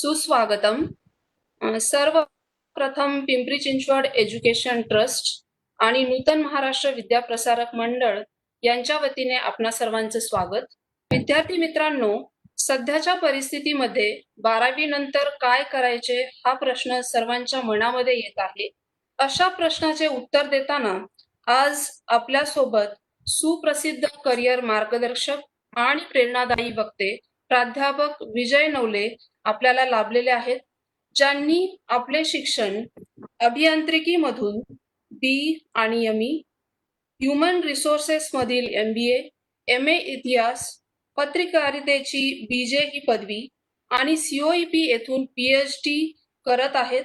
सुस्वागतम. सर्वप्रथम Pimpri Chinchwad education trust आणि नूतन महाराष्ट्र विद्याप्रसारक मंडळ यांच्या वतीने आपणा सर्वांचे स्वागत. विद्यार्थी मित्रांनो, सध्याच्या परिस्थितीमध्ये 12वी नंतर काय करायचे हा प्रश्न सर्वांच्या मनामध्ये येत आहे. अशा प्रश्नाचे उत्तर देताना आज आपल्या सोबत सुप्रसिद्ध करिअर मार्गदर्शक आणि प्रेरणादायी वक्ते प्राध्यापक विजय नवले आपल्याला लाभलेले आहेत, ज्यांनी आपले शिक्षण अभियांत्रिकीमधून बी आणि एम.ई., ह्युमन रिसोर्सेस मधील MBA, MA इतिहास, पत्रकारितेची BJ ही पदवी आणि COEP येथून PhD करत आहेत,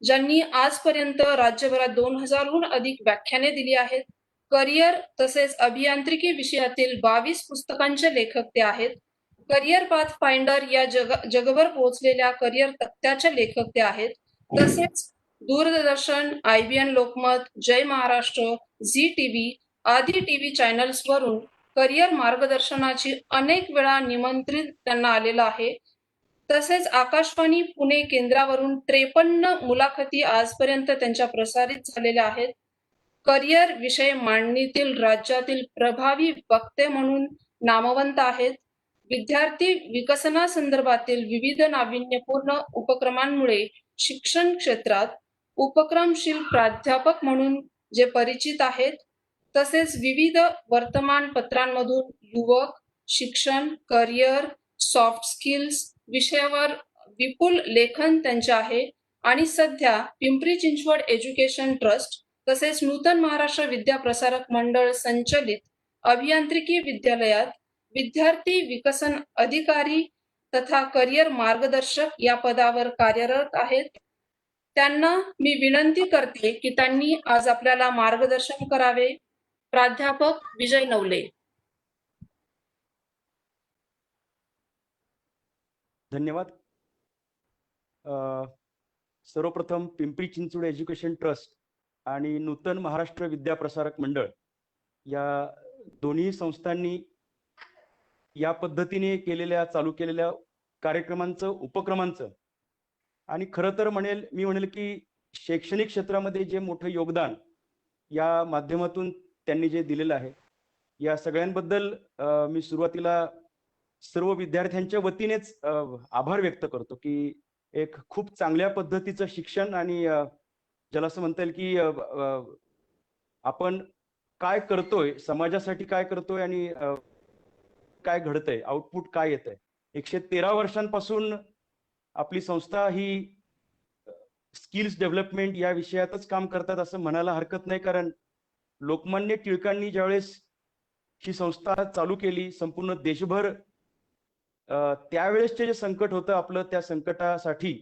ज्यांनी आजपर्यंत राज्यभरात 2000हून अधिक व्याख्याने दिली आहेत. करिअर तसेच अभियांत्रिकी विषयातील 22 पुस्तकांचे लेखक ते आहेत. करिअर पाथ फाइंडर या जगभर पोहोचलेल्या करिअर तक्त्याचे लेखक ते आहेत. तसेच दूरदर्शन, IBN लोकमत, जय महाराष्ट्र, झी TV आदी TV चॅनल्सवरून करिअर मार्गदर्शनाची अनेक वेळा निमंत्रित त्यांना आलेलं आहे. तसेच आकाशवाणी पुणे केंद्रावरून 53 मुलाखती आजपर्यंत त्यांच्या प्रसारित झालेल्या आहेत. करिअर विषय मांडणीतील राज्यातील प्रभावी वक्ते म्हणून नामवंत आहेत. विद्यार्थी विकसनासंदर्भातील विविध नाविन्यपूर्ण उपक्रमांमुळे शिक्षण क्षेत्रात उपक्रमशील प्राध्यापक म्हणून जे परिचित आहेत. तसेच विविध वर्तमानपत्रांमधून युवक, शिक्षण, करिअर, सॉफ्ट स्किल्स विषयावर विपुल लेखन त्यांचे आहे आणि सध्या पिंपरी चिंचवड एज्युकेशन ट्रस्ट तसेच नूतन महाराष्ट्र विद्याप्रसारक मंडळ संचलित अभियांत्रिकी विद्यालयात विद्यार्थी विकसन अधिकारी तथा करिअर मार्गदर्शक या पदावर कार्यरत आहेत. त्यांना मी विनंती करते की त्यांनी आज आपल्याला मार्गदर्शन करावे. प्राध्यापक विजय नवले. धन्यवाद. सर्वप्रथम पिंपरी चिंचवड एज्युकेशन ट्रस्ट आणि नूतन महाराष्ट्र विद्याप्रसारक मंडळ या दोन्ही संस्थांनी या पद्धतीने चालू केलेल्या कार्यक्रमांचं, उपक्रमांचं आणि खरं तर मी म्हणेल की शैक्षणिक क्षेत्रामध्ये जे मोठं योगदान या माध्यमातून त्यांनी जे दिलेलं आहे, या सगळ्यांबद्दल मी सुरुवातीला सर्व विद्यार्थ्यांच्या वतीनेच आभार व्यक्त करतो की एक खूप चांगल्या पद्धतीचं शिक्षण आणि ज्याला असं म्हणता येईल की आपण काय करतोय, समाजासाठी काय करतोय आणि काय घडतंय, आउटपुट काय येतंय. 113 वर्षांपासून आपली संस्था ही स्किल्स डेव्हलपमेंट या विषयातच काम करतात असं म्हणायला हरकत नाही. कारण लोकमान्य टिळकांनी ज्यावेळेस ही संस्था चालू केली संपूर्ण देशभर, त्यावेळेसचे जे संकट होतं आपलं, त्या संकटासाठी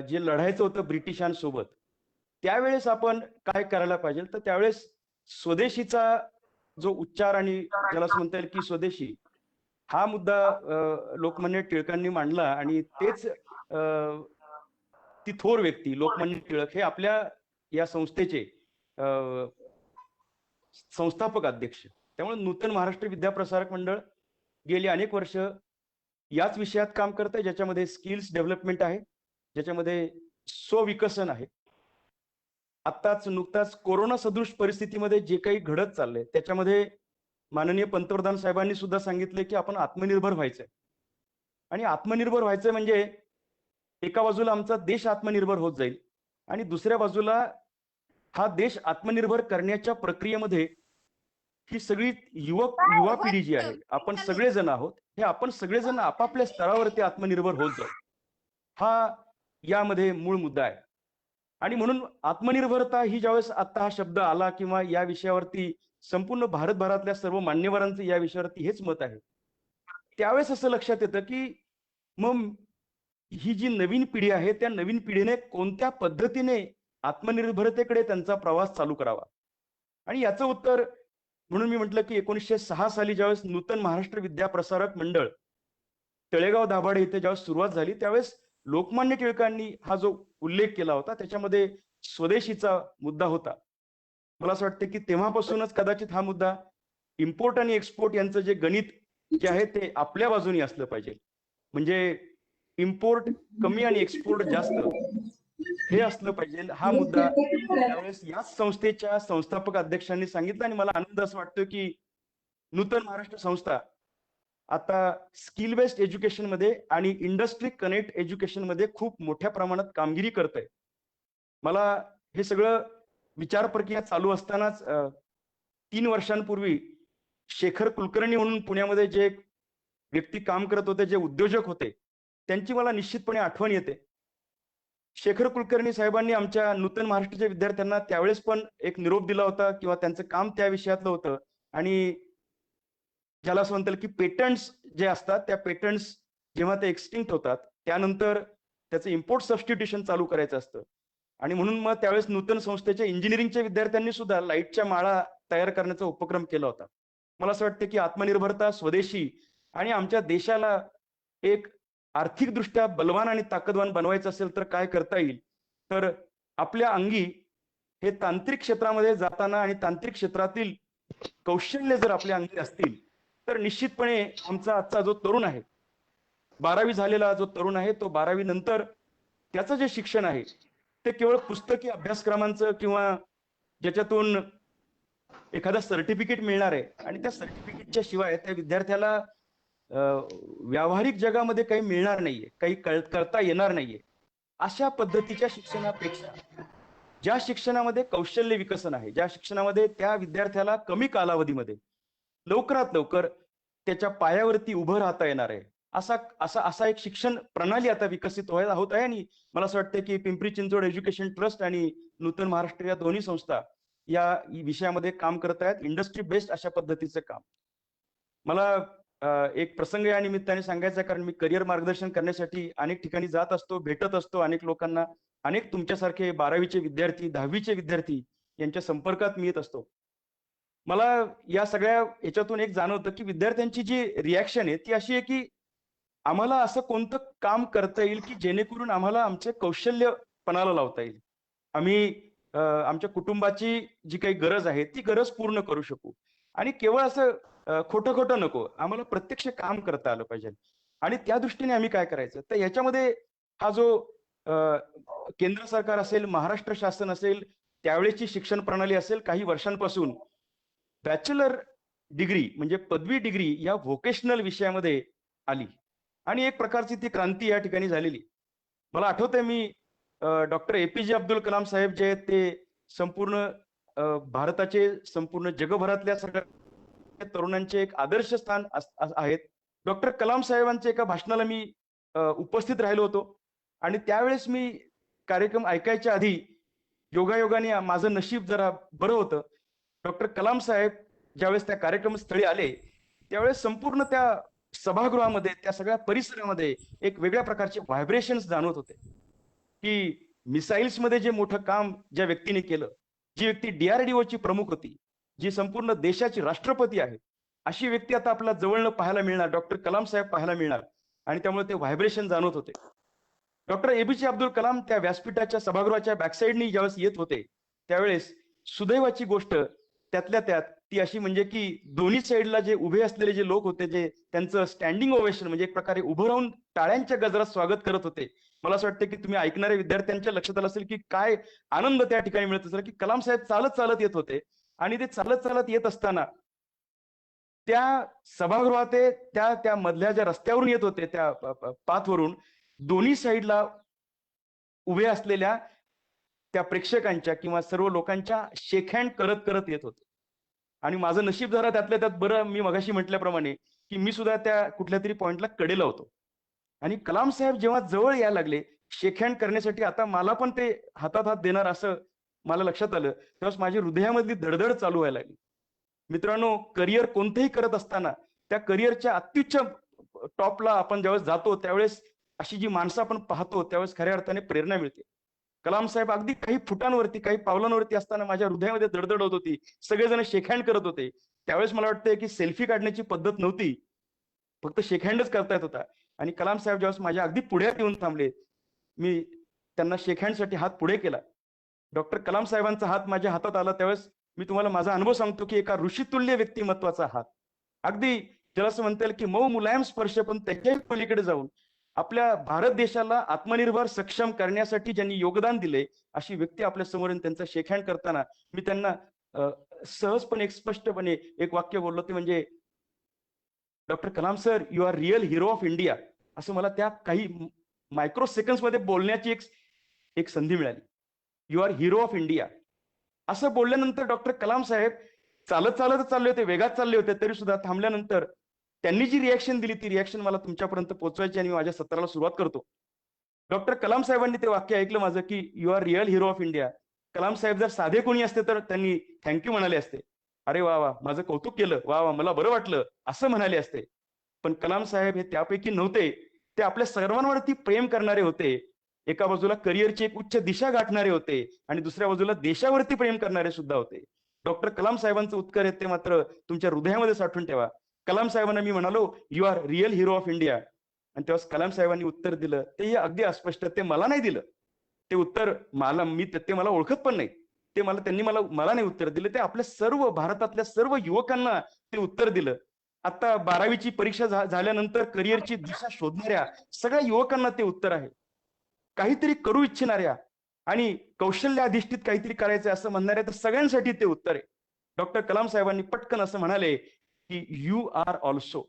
जे लढायचं होतं ब्रिटिशांसोबत, त्यावेळेस आपण काय करायला पाहिजे, तर त्यावेळेस स्वदेशीचा जो उच्चार आणि ज्याला असं म्हणता येईल की स्वदेशी हा मुद्दा लोकमान्य टिळकांनी मांडला आणि तेच ती थोर व्यक्ती लोकमान्य टिळक हे आपल्या या संस्थेचे संस्थापक अध्यक्ष. त्यामुळे नूतन महाराष्ट्र विद्याप्रसारक मंडळ गेली अनेक वर्ष याच विषयात काम करत आहे, ज्याच्यामध्ये स्किल्स डेव्हलपमेंट आहे, ज्याच्यामध्ये स्वविकसन आहे. नुकताच कोरोना सदृश परिस्थितीमध्ये जे काही घडत चाललंय त्याच्यामध्ये माननीय पंतप्रधान साहेबांनी सुद्धा सांगितले की आपण आत्मनिर्भर व्हायचंय. आणि आत्मनिर्भर व्हायचंय म्हणजे एका बाजूला आमचा देश आत्मनिर्भर होत जाईल आणि दुसऱ्या बाजूला हा देश आत्मनिर्भर करण्याच्या प्रक्रियेमध्ये ही सगळी युवा पिढी जी आहे, आपण सगळेजण आहोत, हे आपण सगळेजण आपापल्या स्तरावरती आत्मनिर्भर होत जाऊ, हा यामध्ये मूळ मुद्दा आहे. आणि म्हणून आत्मनिर्भरता ही ज्यावेळेस आता हा शब्द आला किंवा या विषयावरती संपूर्ण भारतभरातल्या सर्व मान्यवरांचं या विषयावरती हेच मत आहे, त्यावेळेस असं लक्षात येतं की मग ही जी नवीन पिढी आहे त्या नवीन पिढीने कोणत्या पद्धतीने आत्मनिर्भरतेकडे त्यांचा प्रवास चालू करावा. आणि याचं उत्तर म्हणून मी म्हटलं की 1906 साली ज्यावेळेस नूतन महाराष्ट्र विद्याप्रसारक मंडळ तळेगाव दाभाडे इथे ज्यावेळेस सुरुवात झाली, त्यावेळेस लोकमान्य टिळकांनी हा जो उल्लेख केला होता त्याच्यामध्ये स्वदेशीचा मुद्दा होता. मला असं वाटतं की तेव्हापासूनच कदाचित हा मुद्दा इम्पोर्ट आणि एक्सपोर्ट यांचं जे गणित जे आहे ते आपल्या बाजूने असलं पाहिजे. म्हणजे इम्पोर्ट कमी आणि एक्सपोर्ट जास्त हे असलं पाहिजे, हा मुद्दा त्यावेळेस याच संस्थेच्या संस्थापक अध्यक्षांनी सांगितलं. आणि मला आनंद असं वाटतो की नूतन महाराष्ट्र संस्था आता स्किल बेस्ड एज्युकेशन मध्ये आणि इंडस्ट्री कनेक्ट एज्युकेशन मध्ये खूप मोठ्या प्रमाणात कामगिरी करत आहे. मला हे सगळं विचार प्रक्रिया चालू असतानाच 3 वर्षांपूर्वी शेखर कुलकर्णी म्हणून पुण्यामध्ये जे व्यक्ती काम करत होते, जे उद्योजक होते, त्यांची मला निश्चितपणे आठवण येते. शेखर कुलकर्णी साहेबांनी आमच्या नूतन महाराष्ट्राच्या विद्यार्थ्यांना त्यावेळेस पण एक निरोप दिला होता किंवा त्यांचं काम त्या विषयातलं होतं. आणि ज्याला असं म्हणता येईल की पेटंट्स जे असतात, त्या पेटंट्स जेव्हा ते एक्सटिंक्ट होतात त्यानंतर त्याचं इम्पोर्ट सबस्टिट्यूशन चालू करायचं असतं. आणि म्हणून मग त्यावेळेस नूतन संस्थेच्या इंजिनिअरिंगच्या विद्यार्थ्यांनी सुद्धा लाईटच्या माळा तयार करण्याचा उपक्रम केला होता. मला असं वाटतं की आत्मनिर्भरता, स्वदेशी आणि आमच्या देशाला एक आर्थिकदृष्ट्या बलवान आणि ताकदवान बनवायचं असेल तर काय करता येईल, तर आपल्या अंगी हे तांत्रिक क्षेत्रामध्ये जाताना आणि तांत्रिक क्षेत्रातील कौशल्य जर आपल्या अंगी असतील तर निश्चितपणे आमचा आजचा जो तरुण आहे, 12वी झालेला जो तरुण आहे, तो 12वी नंतर त्याचं जे शिक्षण आहे ते केवळ पुस्तकी अभ्यासक्रमांचं किंवा ज्याच्यातून एखादा सर्टिफिकेट मिळणार आहे आणि त्या सर्टिफिकेटच्या शिवाय त्या विद्यार्थ्याला व्यावहारिक जगामध्ये काही मिळणार नाहीये, काही करता येणार नाहीये. अशा पद्धतीच्या शिक्षणापेक्षा ज्या शिक्षणामध्ये कौशल्य विकसन आहे, ज्या शिक्षणामध्ये त्या विद्यार्थ्याला कमी कालावधीमध्ये लवकरात लवकर त्याच्या पायावरती उभं राहता येणार आहे, असा असा असा एक शिक्षण प्रणाली आता विकसित होत आहे. आणि मला असं वाटतं की पिंपरी चिंचवड एज्युकेशन ट्रस्ट आणि नूतन महाराष्ट्र या दोन्ही संस्था या विषयामध्ये काम करत आहेत, इंडस्ट्री बेस्ड अशा पद्धतीचं काम. मला एक प्रसंग या निमित्ताने सांगायचा आहे, कारण मी करिअर मार्गदर्शन करण्यासाठी अनेक ठिकाणी जात असतो, भेटत असतो अनेक लोकांना. अनेक तुमच्यासारखे 12वीचे विद्यार्थी, 10वीचे विद्यार्थी यांच्या संपर्कात मी येत असतो. मला या सगळ्या याच्यातून एक जाणवतं की विद्यार्थ्यांची जी रिॲक्शन आहे ती अशी आहे की आम्हाला असं कोणतं काम करता येईल की जेणेकरून आम्हाला आमचे कौशल्य पणाला लावता येईल. आम्ही आमच्या कुटुंबाची जी काही गरज आहे ती गरज पूर्ण करू शकू. आणि केवळ असं खोटं खोटं नको, आम्हाला प्रत्यक्ष काम करता आलं पाहिजे. आणि त्या दृष्टीने आम्ही काय करायचं, तर याच्यामध्ये हा जो केंद्र सरकार असेल, महाराष्ट्र शासन असेल, त्यावेळेची शिक्षण प्रणाली असेल, काही वर्षांपासून बॅचलर डिग्री म्हणजे पदवी डिग्री या व्होकेशनल विषयामध्ये आली आणि एक प्रकारची ती क्रांती या ठिकाणी झालेली. मला आठवतंय मी डॉक्टर एपीजे अब्दुल कलाम साहेब जे आहेत ते संपूर्ण भारताचे, संपूर्ण जगभरातल्या सगळ्या तरुणांचे एक आदर्श स्थान आहेत. डॉक्टर कलाम साहेबांच्या एका भाषणाला मी उपस्थित राहिलो होतो आणि त्यावेळेस मी कार्यक्रम ऐकायच्या आधी योगायोगाने माझं नशीब जरा बरं होतं. डॉक्टर कलाम साहेब ज्यावेळेस त्या कार्यक्रमस्थळी आले त्यावेळेस संपूर्ण त्या सभागृहामध्ये, त्या सगळ्या परिसरामध्ये एक वेगळ्या प्रकारचे व्हायब्रेशन्स जाणवत होते की मिसाईल्स मध्ये जे मोठं काम ज्या व्यक्तीने केलं, जी व्यक्ती DRDOची प्रमुख होती, जी संपूर्ण देशाची राष्ट्रपती आहे, अशी व्यक्ती आता आपल्याला जवळनं पाहायला मिळणार, डॉक्टर कलाम साहेब पाहायला मिळणार. आणि त्यामुळे ते व्हायब्रेशन जाणवत होते. डॉक्टर एपीजे अब्दुल कलाम त्या व्यासपीठाच्या सभागृहाच्या बॅकसाईडनी ज्यावेळेस येत होते त्यावेळेस सुदैवाची गोष्ट त्यातल्या त्यात ती अशी म्हणजे की दोन्ही साईडला जे उभे असलेले जे लोक होते, जे त्यांचं स्टँडिंग ओवेशन म्हणजे एक प्रकारे उभं राहून टाळ्यांच्या गजरात स्वागत करत होते. मला असं वाटतं की तुम्ही ऐकणाऱ्या विद्यार्थ्यांच्या लक्षात आलं असेल की काय आनंद त्या ठिकाणी मिळत असेल की कलाम साहेब चालत चालत येत होते आणि ते चालत चालत येत असताना त्या सभागृहात त्या त्या मधल्या ज्या रस्त्यावरून येत होते त्या पाथवरून दोन्ही साईडला उभे असलेल्या त्या प्रेक्षकांच्या किंवा सर्व लोकांच्या शेक हँड करत करत येत होते. आणि माझं नशीब जरा त्यातल्या त्यात बरं, मी मगाशी म्हटल्याप्रमाणे की मी सुद्धा त्या कुठल्या तरी पॉइंटला कडेला होतो. आणि कलाम साहेब जेव्हा जवळ यायला लागले शेक हँड करण्यासाठी, आता मला पण ते हातात हात देणार असं मला लक्षात आलं, तेव्हा माझी हृदयामधली धडधड चालू व्हायला लागली. मित्रांनो, करिअर कोणतेही करत असताना त्या करिअरच्या अत्युच्च टॉपला आपण ज्यावेळेस जातो त्यावेळेस अशी जी माणसं आपण पाहतो त्यावेळेस खऱ्या अर्थाने प्रेरणा मिळते. कलाम साहेब अगदी काही फुटांवरती, काही पावलांवरती असताना माझ्या हृदयामध्ये धडधड होत होती. सगळेजण शेक हँड करत होते. त्यावेळेस मला वाटतंय की सेल्फी काढण्याची पद्धत नव्हती, फक्त शेक हँडच करता येत होता. आणि कलाम साहेब ज्यावेळेस माझ्या अगदी पुढ्यात येऊन थांबले, मी त्यांना शेक हँडसाठी हात पुढे केला. डॉक्टर कलाम साहेबांचा हात माझ्या हातात आला त्यावेळेस मी तुम्हाला माझा अनुभव सांगतो की एका ऋषितुल्य व्यक्तिमत्वाचा हात, अगदी ज्याला असं म्हणता येईल की मऊ मुलायम स्पर्श, पण त्याच्याही पलीकडे जाऊन आपल्या भारत देशाला आत्मनिर्भर सक्षम करण्यासाठी ज्यांनी योगदान दिले अशी व्यक्ती आपल्या समोर आहे. त्यांचा शेक हँड करताना मी त्यांना सहजपणे स्पष्टपणे एक वाक्य बोललो ते म्हणजे doctor Kalam sir, you are real hero of India, असं मला त्या काही मायक्रो सेकंड्स मध्ये बोलण्याची एक संधी मिळाली. You are hero of India असं बोलल्यानंतर डॉक्टर कलाम साहेब चालत चालत चालले होते, वेगात चालले होते, तरी सुद्धा थांबल्यानंतर त्यांनी जी रिॲक्शन दिली ती रिॲक्शन मला तुमच्यापर्यंत पोहोचवायची आणि माझ्या सत्राला सुरुवात करतो. डॉक्टर कलाम साहेबांनी ते वाक्य ऐकलं माझं की you are real hero of India. Kalam साहेब जर साधे कोणी असते तर त्यांनी थँक्यू म्हणाले असते. अरे वा वा, माझं कौतुक केलं, वा वा, मला बरं वाटलं, असं म्हणाले असते. पण कलाम साहेब हे त्यापैकी नव्हते. ते आपल्या सर्वांवरती प्रेम करणारे होते. एका बाजूला करिअरची एक उच्च दिशा गाठणारे होते आणि दुसऱ्या बाजूला देशावरती प्रेम करणारे सुद्धा होते. डॉक्टर कलाम साहेबांचं उत्तर आहे ते मात्र तुमच्या हृदयामध्ये साठवून ठेवा. कलाम साहेबांना मी म्हणालो, you are real hero of India. आणि तेव्हा कलाम साहेबांनी उत्तर दिलं, ते अगदी अस्पष्ट, ते मला नाही दिलं ते उत्तर. ते मला ओळखत पण नाही. त्यांनी मला नाही उत्तर दिलं, ते आपल्या सर्व भारतातल्या सर्व युवकांना ते उत्तर दिलं. आता 12वीची परीक्षा झाल्यानंतर करिअरची दिशा शोधणाऱ्या सगळ्या युवकांना ते उत्तर आहे. काहीतरी करू इच्छिणाऱ्या आणि कौशल्याधिष्ठित काहीतरी करायचं असं म्हणणाऱ्या तर सगळ्यांसाठी ते उत्तर आहे. डॉक्टर कलाम साहेबांनी पटकन असं म्हणाले की you are also.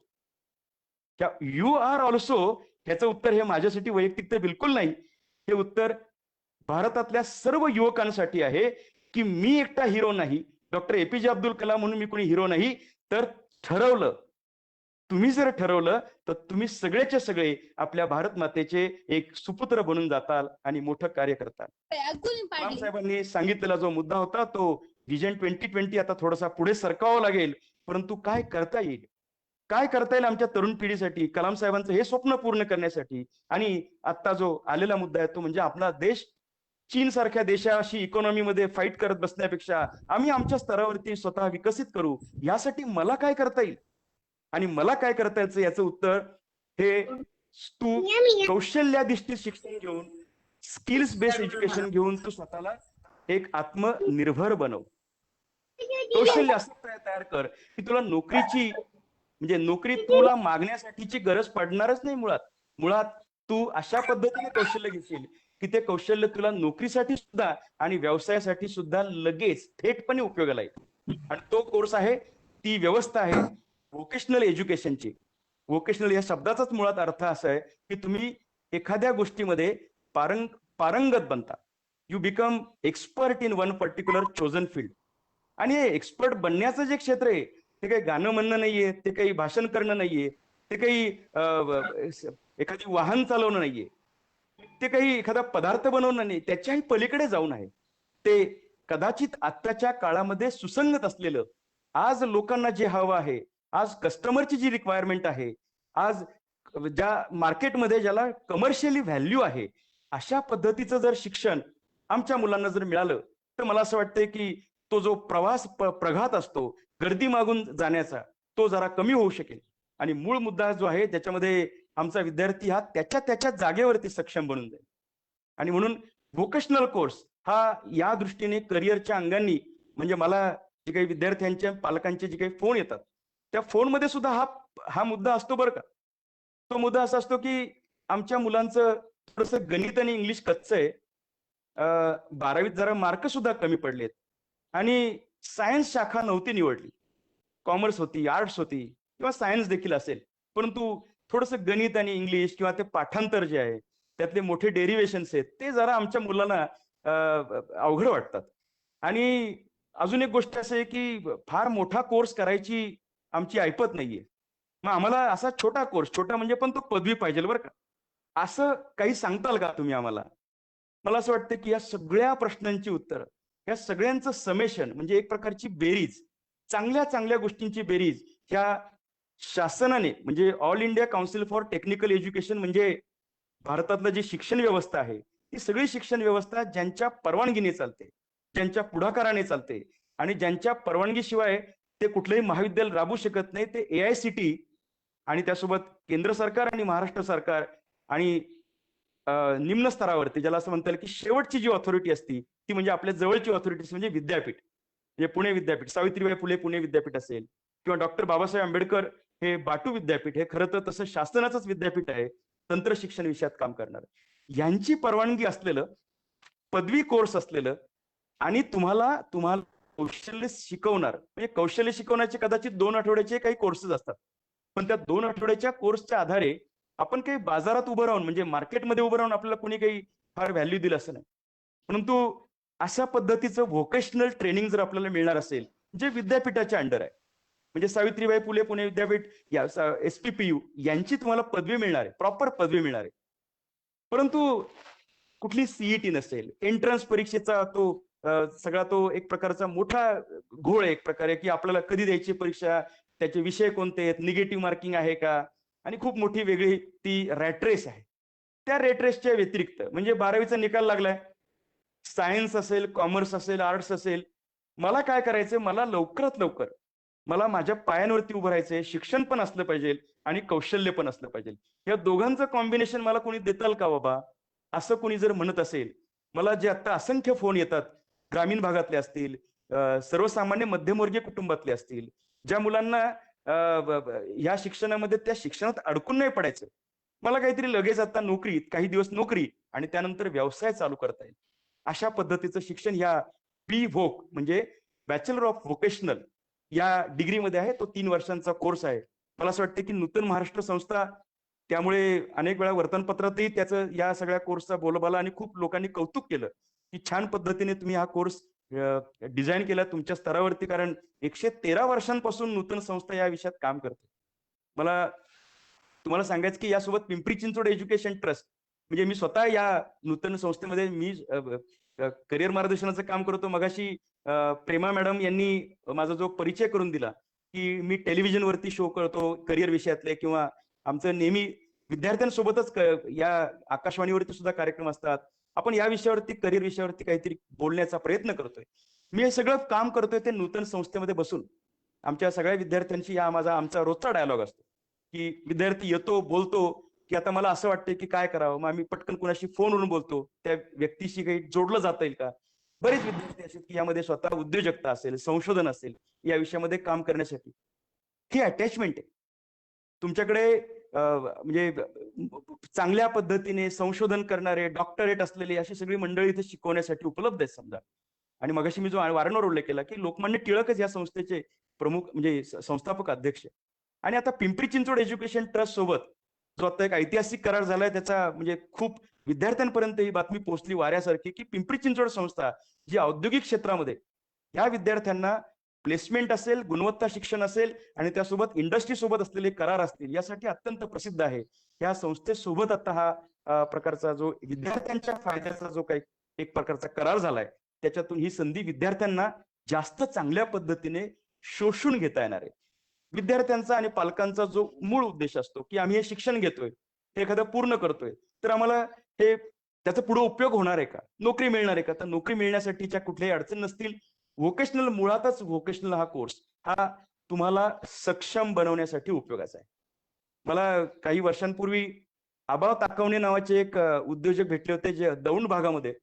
You are also ह्याचं उत्तर हे माझ्यासाठी वैयक्तिक तर बिलकुल नाही. हे उत्तर भारतातल्या सर्व युवकांसाठी आहे की मी एकटा हिरो नाही, डॉक्टर एपीजे अब्दुल कलाम म्हणून मी कोणी हिरो नाही, तर ठरवलं, तुम्ही जर ठरवलं तर तुम्ही सगळेचे सगळे आपल्या भारत मातेचे एक सुपुत्र बनून जाताल आणि मोठं कार्य करताल. कलाम साहेबांनी सांगितलेला जो मुद्दा होता तो व्हिजन 2020 आता थोडासा पुढे सरकावं लागेल, परंतु काय करता येईल, काय करता येईल आमच्या तरुण पिढीसाठी, कलाम साहेबांचं हे स्वप्न पूर्ण करण्यासाठी. आणि आता जो आलेला मुद्दा आहे तो म्हणजे आपला देश चीन सारख्या देशाशी इकॉनॉमीमध्ये फाईट करत बसण्यापेक्षा आम्ही आमच्या स्तरावरती स्वतः विकसित करू, यासाठी मला काय करता येईल. आणि मला काय करता यायचं याचं उत्तर हे तू कौशल्याधिष्ठित शिक्षण घेऊन, स्किल्स बेस्ड एज्युकेशन घेऊन तू स्वतःला एक आत्मनिर्भर बनव. कौशल्य असं तयार कर की तुला नोकरीची म्हणजे नोकरी तुला मागण्यासाठीची गरज पडणारच नाही. मुळात तू अशा पद्धतीने कौशल्य घेशील की ते कौशल्य तुला नोकरीसाठी सुद्धा आणि व्यवसायासाठी सुद्धा लगेच थेटपणे उपयोगाला येईल. आणि तो कोर्स आहे, ती व्यवस्था आहे व्होकेशनल एज्युकेशनची. व्होकेशनल या शब्दाचाच मुळात अर्थ असा आहे की तुम्ही एखाद्या गोष्टीमध्ये पारंगत बनता. You become expert in one particular chosen field. आणि हे एक्सपर्ट बनण्याचं जे क्षेत्र आहे ते काही गाणं म्हणणं नाहीये, ते काही भाषण करणं नाहीये, ते काही एखादी वाहन चालवणं नाहीये, ते काही एखादा पदार्थ बनवणं नाही, त्याच्याही पलीकडे जाऊन आहे. ते कदाचित आत्ताच्या काळामध्ये सुसंगत असलेलं, आज लोकांना जे हवं आहे, आज कस्टमरची जी रिक्वायरमेंट आहे, आज ज्या मार्केटमध्ये ज्याला कमर्शियली व्हॅल्यू आहे, अशा पद्धतीचं जर शिक्षण आमच्या मुलांना जर मिळालं तर मला असं वाटतंय की तो जो प्रवास प्रघात असतो गर्दी मागून जाण्याचा, तो जरा कमी होऊ शकेल. आणि मूळ मुद्दा जो आहे त्याच्यामध्ये आमचा विद्यार्थी हा त्याच्या जागेवरती सक्षम बनून जाईल. आणि म्हणून व्होकेशनल कोर्स हा या दृष्टीने करिअरच्या अंगांनी, म्हणजे मला जे काही विद्यार्थ्यांच्या पालकांचे जे काही फोन येतात त्या फोनमध्ये सुद्धा हा मुद्दा असतो बरं का. तो मुद्दा असा असतो की आमच्या मुलांचं थोडंसं गणित आणि इंग्लिश कच्चं आहे, 12वीत जरा मार्क सुद्धा कमी पडलेत आणि सायन्स शाखा नव्हती निवडली, कॉमर्स होती, आर्ट्स होती किंवा सायन्स देखील असेल, परंतु थोडंसं गणित आणि इंग्लिश किंवा ते पाठांतर जे आहे त्यातले मोठे डेरिवेशन्स आहेत ते जरा आमच्या मुलांना अवघड वाटतात. आणि अजून एक गोष्ट असं आहे की फार मोठा कोर्स करायची आमची ऐपत नाहीये. मग आम्हाला असा छोटा कोर्स, छोटा म्हणजे पण तो पदवी पाहिजे बरं का, असं काही सांगताल का तुम्ही आम्हाला. मला असं वाटतं की या सगळ्या प्रश्नांची उत्तरं, या सगळ्यांचं समेशन म्हणजे एक प्रकारची बेरीज, चांगल्या चांगल्या गोष्टींची बेरीज ह्या शासनाने म्हणजे all India council for technical education म्हणजे भारतातलं जी शिक्षण व्यवस्था आहे ती सगळी शिक्षण व्यवस्था ज्यांच्या परवानगीने चालते, ज्यांच्या पुढाकाराने चालते आणि ज्यांच्या परवानगीशिवाय ते कुठलंही महाविद्यालय राबवू शकत नाही, ते AICTE आणि त्यासोबत केंद्र सरकार आणि महाराष्ट्र सरकार आणि निम्न स्तरावरती ज्याला असं म्हणता येईल की शेवटची जी ऑथॉरिटी असती ती म्हणजे आपल्या जवळची ऑथॉरिटी म्हणजे विद्यापीठ, म्हणजे पुणे विद्यापीठ, सावित्रीबाई फुले पुणे विद्यापीठ असेल किंवा डॉक्टर बाबासाहेब आंबेडकर हे बाटू विद्यापीठ, हे खरं तर तसं शासनाचंच विद्यापीठ आहे, तंत्र शिक्षण विषयात काम करणार, यांची परवानगी असलेलं पदवी कोर्स असलेलं आणि तुम्हाला तुम्हाला कौशल्य शिकवणार, म्हणजे कौशल्य शिकवण्याचे कदाचित 2 आठवड्याचे काही कोर्सेस असतात, पण त्या 2 आठवड्याच्या कोर्सच्या आधारे आपण काही बाजारात उभं राहून, म्हणजे मार्केटमध्ये उभं राहून आपल्याला कोणी काही फार व्हॅल्यू दिलं असं नाही. परंतु अशा पद्धतीचं व्होकेशनल ट्रेनिंग जर आपल्याला मिळणार असेल, जे विद्यापीठाच्या अंडर आहे, म्हणजे सावित्रीबाई फुले पुणे विद्यापीठ, या SPPU यांची तुम्हाला पदवी मिळणार आहे, प्रॉपर पदवी मिळणार आहे. परंतु कुठली सीईटी नसेल, एंट्रन्स परीक्षेचा तो सगळा तो एक प्रकारचा मोठा घोळ आहे एक प्रकारे, की आपल्याला कधी द्यायची परीक्षा, त्याचे विषय कोणते आहेत, निगेटिव्ह मार्किंग आहे का, आणि खूप मोठी वेगळी ती रॅट रेस आहे. त्या रॅट रेसच्या व्यतिरिक्त म्हणजे 12वीचा निकाल लागलाय, सायन्स असेल, कॉमर्स असेल, आर्ट्स असेल, मला काय करायचंय, मला लवकरात लवकर मला माझ्या पायांवरती उभं राहायचंय, शिक्षण पण असलं पाहिजे आणि कौशल्य पण असलं पाहिजे. या दोघांचं कॉम्बिनेशन मला कोणी देताल का बाबा, असं कोणी जर म्हणत असेल, मला जे आता असंख्य फोन येतात, ग्रामीण भागातले असतील, सर्वसामान्य मध्यमवर्गीय कुटुंबातले असतील, ज्या मुलांना या शिक्षणामध्ये त्या शिक्षणात अडकून नाही पडायचं, मला काहीतरी लगेच आता नोकरी, काही दिवस नोकरी आणि त्यानंतर व्यवसाय चालू करता येईल, अशा पद्धतीचं शिक्षण या BVOC म्हणजे बॅचलर ऑफ व्होकेशनल या डिग्रीमध्ये आहे. तो 3 वर्षांचा कोर्स आहे. मला असं वाटतं की नूतन महाराष्ट्र संस्था, त्यामुळे अनेक वेळा वर्तमानपत्रातही त्याचं या सगळ्या कोर्सचा बोलबाला आणि खूप लोकांनी कौतुक केलं, की छान पद्धतीने तुम्ही हा कोर्स डिझाईन केला तुमच्या स्तरावरती, कारण 113 वर्षांपासून नूतन संस्था या विषयात काम करते. मला तुम्हाला सांगायचं की यासोबत पिंपरी चिंचवड एज्युकेशन ट्रस्ट, म्हणजे मी स्वतः या नूतन संस्थेमध्ये मी करिअर मार्गदर्शनाचं काम करतो. मगाशी प्रेमा मॅडम यांनी माझा जो परिचय करून दिला, की मी टेलिव्हिजनवरती शो करतो करिअर विषयातले, किंवा आमचं नेहमी विद्यार्थ्यांसोबतच या आकाशवाणीवरती सुद्धा कार्यक्रम असतात. आपण या विषयावरती, करिअर विषयावरती काहीतरी बोलण्याचा प्रयत्न करतोय. मी हे सगळं काम करतोय ते नूतन संस्थेमध्ये बसून आमच्या सगळ्या विद्यार्थ्यांशी आमचा रोजचा डायलॉग असतो, की विद्यार्थी येतो, बोलतो, की आता मला असं वाटतंय की काय करावं, मग आम्ही पटकन कुणाशी फोनवरून बोलतो, त्या व्यक्तीशी काही जोडलं जाता येईल का. बरेच विद्यार्थी असे की यामध्ये स्वतः उद्योजकता असेल, संशोधन असेल, या विषयामध्ये काम करण्यासाठी ही अटॅचमेंट आहे तुमच्याकडे. म्हणजे चांगल्या पद्धतीने संशोधन करणारे, डॉक्टरेट असलेले अशी सगळी मंडळी इथे शिकवण्यासाठी उपलब्ध आहेत समजा. आणि मगाशी मी जो वारंवार उल्लेख केला, की लोकमान्य टिळकच या संस्थेचे प्रमुख म्हणजे संस्थापक अध्यक्ष. आणि आता पिंपरी चिंचवड एज्युकेशन ट्रस्ट सोबत जो आता एक ऐतिहासिक करार झालाय, त्याचा म्हणजे खूप विद्यार्थ्यांपर्यंत ही बातमी पोहोचली वाऱ्यासारखी, की पिंपरी चिंचवड संस्था जी औद्योगिक क्षेत्रामध्ये या विद्यार्थ्यांना प्लेसमेंट असेल, गुणवत्ता शिक्षण असेल आणि त्यासोबत इंडस्ट्री सोबत असलेले करार असतील, यासाठी अत्यंत प्रसिद्ध आहे. या संस्थेसोबत आता हा प्रकारचा जो विद्यार्थ्यांच्या फायद्याचा जो काही एक प्रकारचा करार झालाय, त्याच्यातून ही संधी विद्यार्थ्यांना जास्त चांगल्या पद्धतीने शोषून घेता येणार आहे. विद्यार्थ्यांचा आणि पालकांचा जो मूळ उद्देश असतो, की आम्ही हे शिक्षण घेतोय, हे एखादं पूर्ण करतोय, तर आम्हाला हे त्याचा पुढे उपयोग होणार आहे का, नोकरी मिळणार आहे का. तर नोकरी मिळण्यासाठीच्या कुठल्याही अडचण नसतील. व्होकेशनल, मुळातच व्होकेशनल हा कोर्स हा तुम्हाला सक्षम बनवण्यासाठी उपयोगाचा आहे. मला काही वर्षांपूर्वी आबा ताकवणे नावाचे एक उद्योजक भेटले होते, जे दौंड भागामध्ये,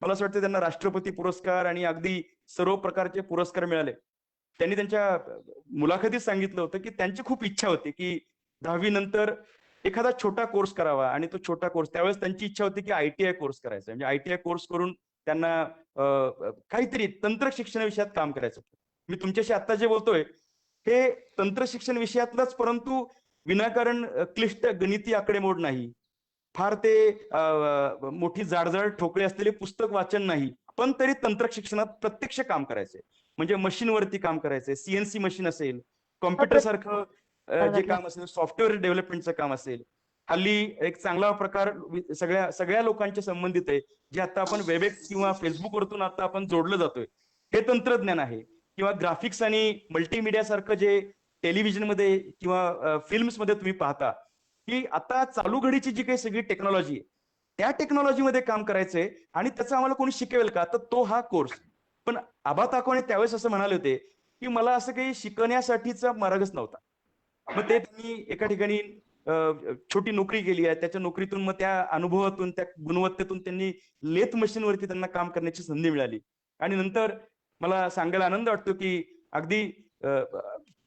मला असं वाटतं त्यांना राष्ट्रपती पुरस्कार आणि अगदी सर्व प्रकारचे पुरस्कार मिळाले. त्यांनी त्यांच्या मुलाखतीत सांगितलं होतं, की त्यांची खूप इच्छा होती, की 10वी नंतर एखादा छोटा कोर्स करावा. आणि तो छोटा कोर्स, त्यावेळेस त्यांची इच्छा होती, की ITI कोर्स करायचा. म्हणजे ITI कोर्स करून त्यांना काहीतरी तंत्र शिक्षण विषयात काम करायचं होतं. मी तुमच्याशी आता जे बोलतोय, हे तंत्र शिक्षण विषयातलंच, परंतु विनाकारण क्लिष्ट गणिती आकडेमोड नाही, फार ते मोठी जाडजाड ठोकळे असलेले पुस्तक वाचन नाही, पण तरी तंत्र शिक्षणात प्रत्यक्ष काम करायचंय. म्हणजे मशीनवरती काम करायचंय, CNC मशीन असेल, कॉम्प्युटर सारखं जे काम असेल, सॉफ्टवेअर डेव्हलपमेंटचं काम असेल. हल्ली एक चांगला प्रकार सगळ्या लोकांच्या संबंधित आहे, जे आता आपण वेबएक्स किंवा फेसबुक वरतून आता आपण जोडलं जातोय, हे तंत्रज्ञान आहे. किंवा ग्राफिक्स आणि मल्टीमीडिया सारखं जे टेलिव्हिजनमध्ये किंवा फिल्म्समध्ये तुम्ही पाहता, की आता चालू घडीची जी काही सगळी टेक्नॉलॉजी आहे, त्या टेक्नॉलॉजीमध्ये काम करायचंय आणि त्याचं आम्हाला कोणी शिकवेल का, तर तो हा कोर्स. पण आबा ताकवणे त्यावेळेस असं म्हणाले होते, की मला असं काही शिकण्यासाठीचा मार्गच नव्हता. मग ते त्यांनी एका ठिकाणी छोटी नोकरी केली आहे. त्याच्या नोकरीतून, मग त्या अनुभवातून, त्या गुणवत्तेतून त्यांनी लेथ मशीनवरती त्यांना काम करण्याची संधी मिळाली. आणि नंतर मला सांगायला आनंद वाटतो, की अगदी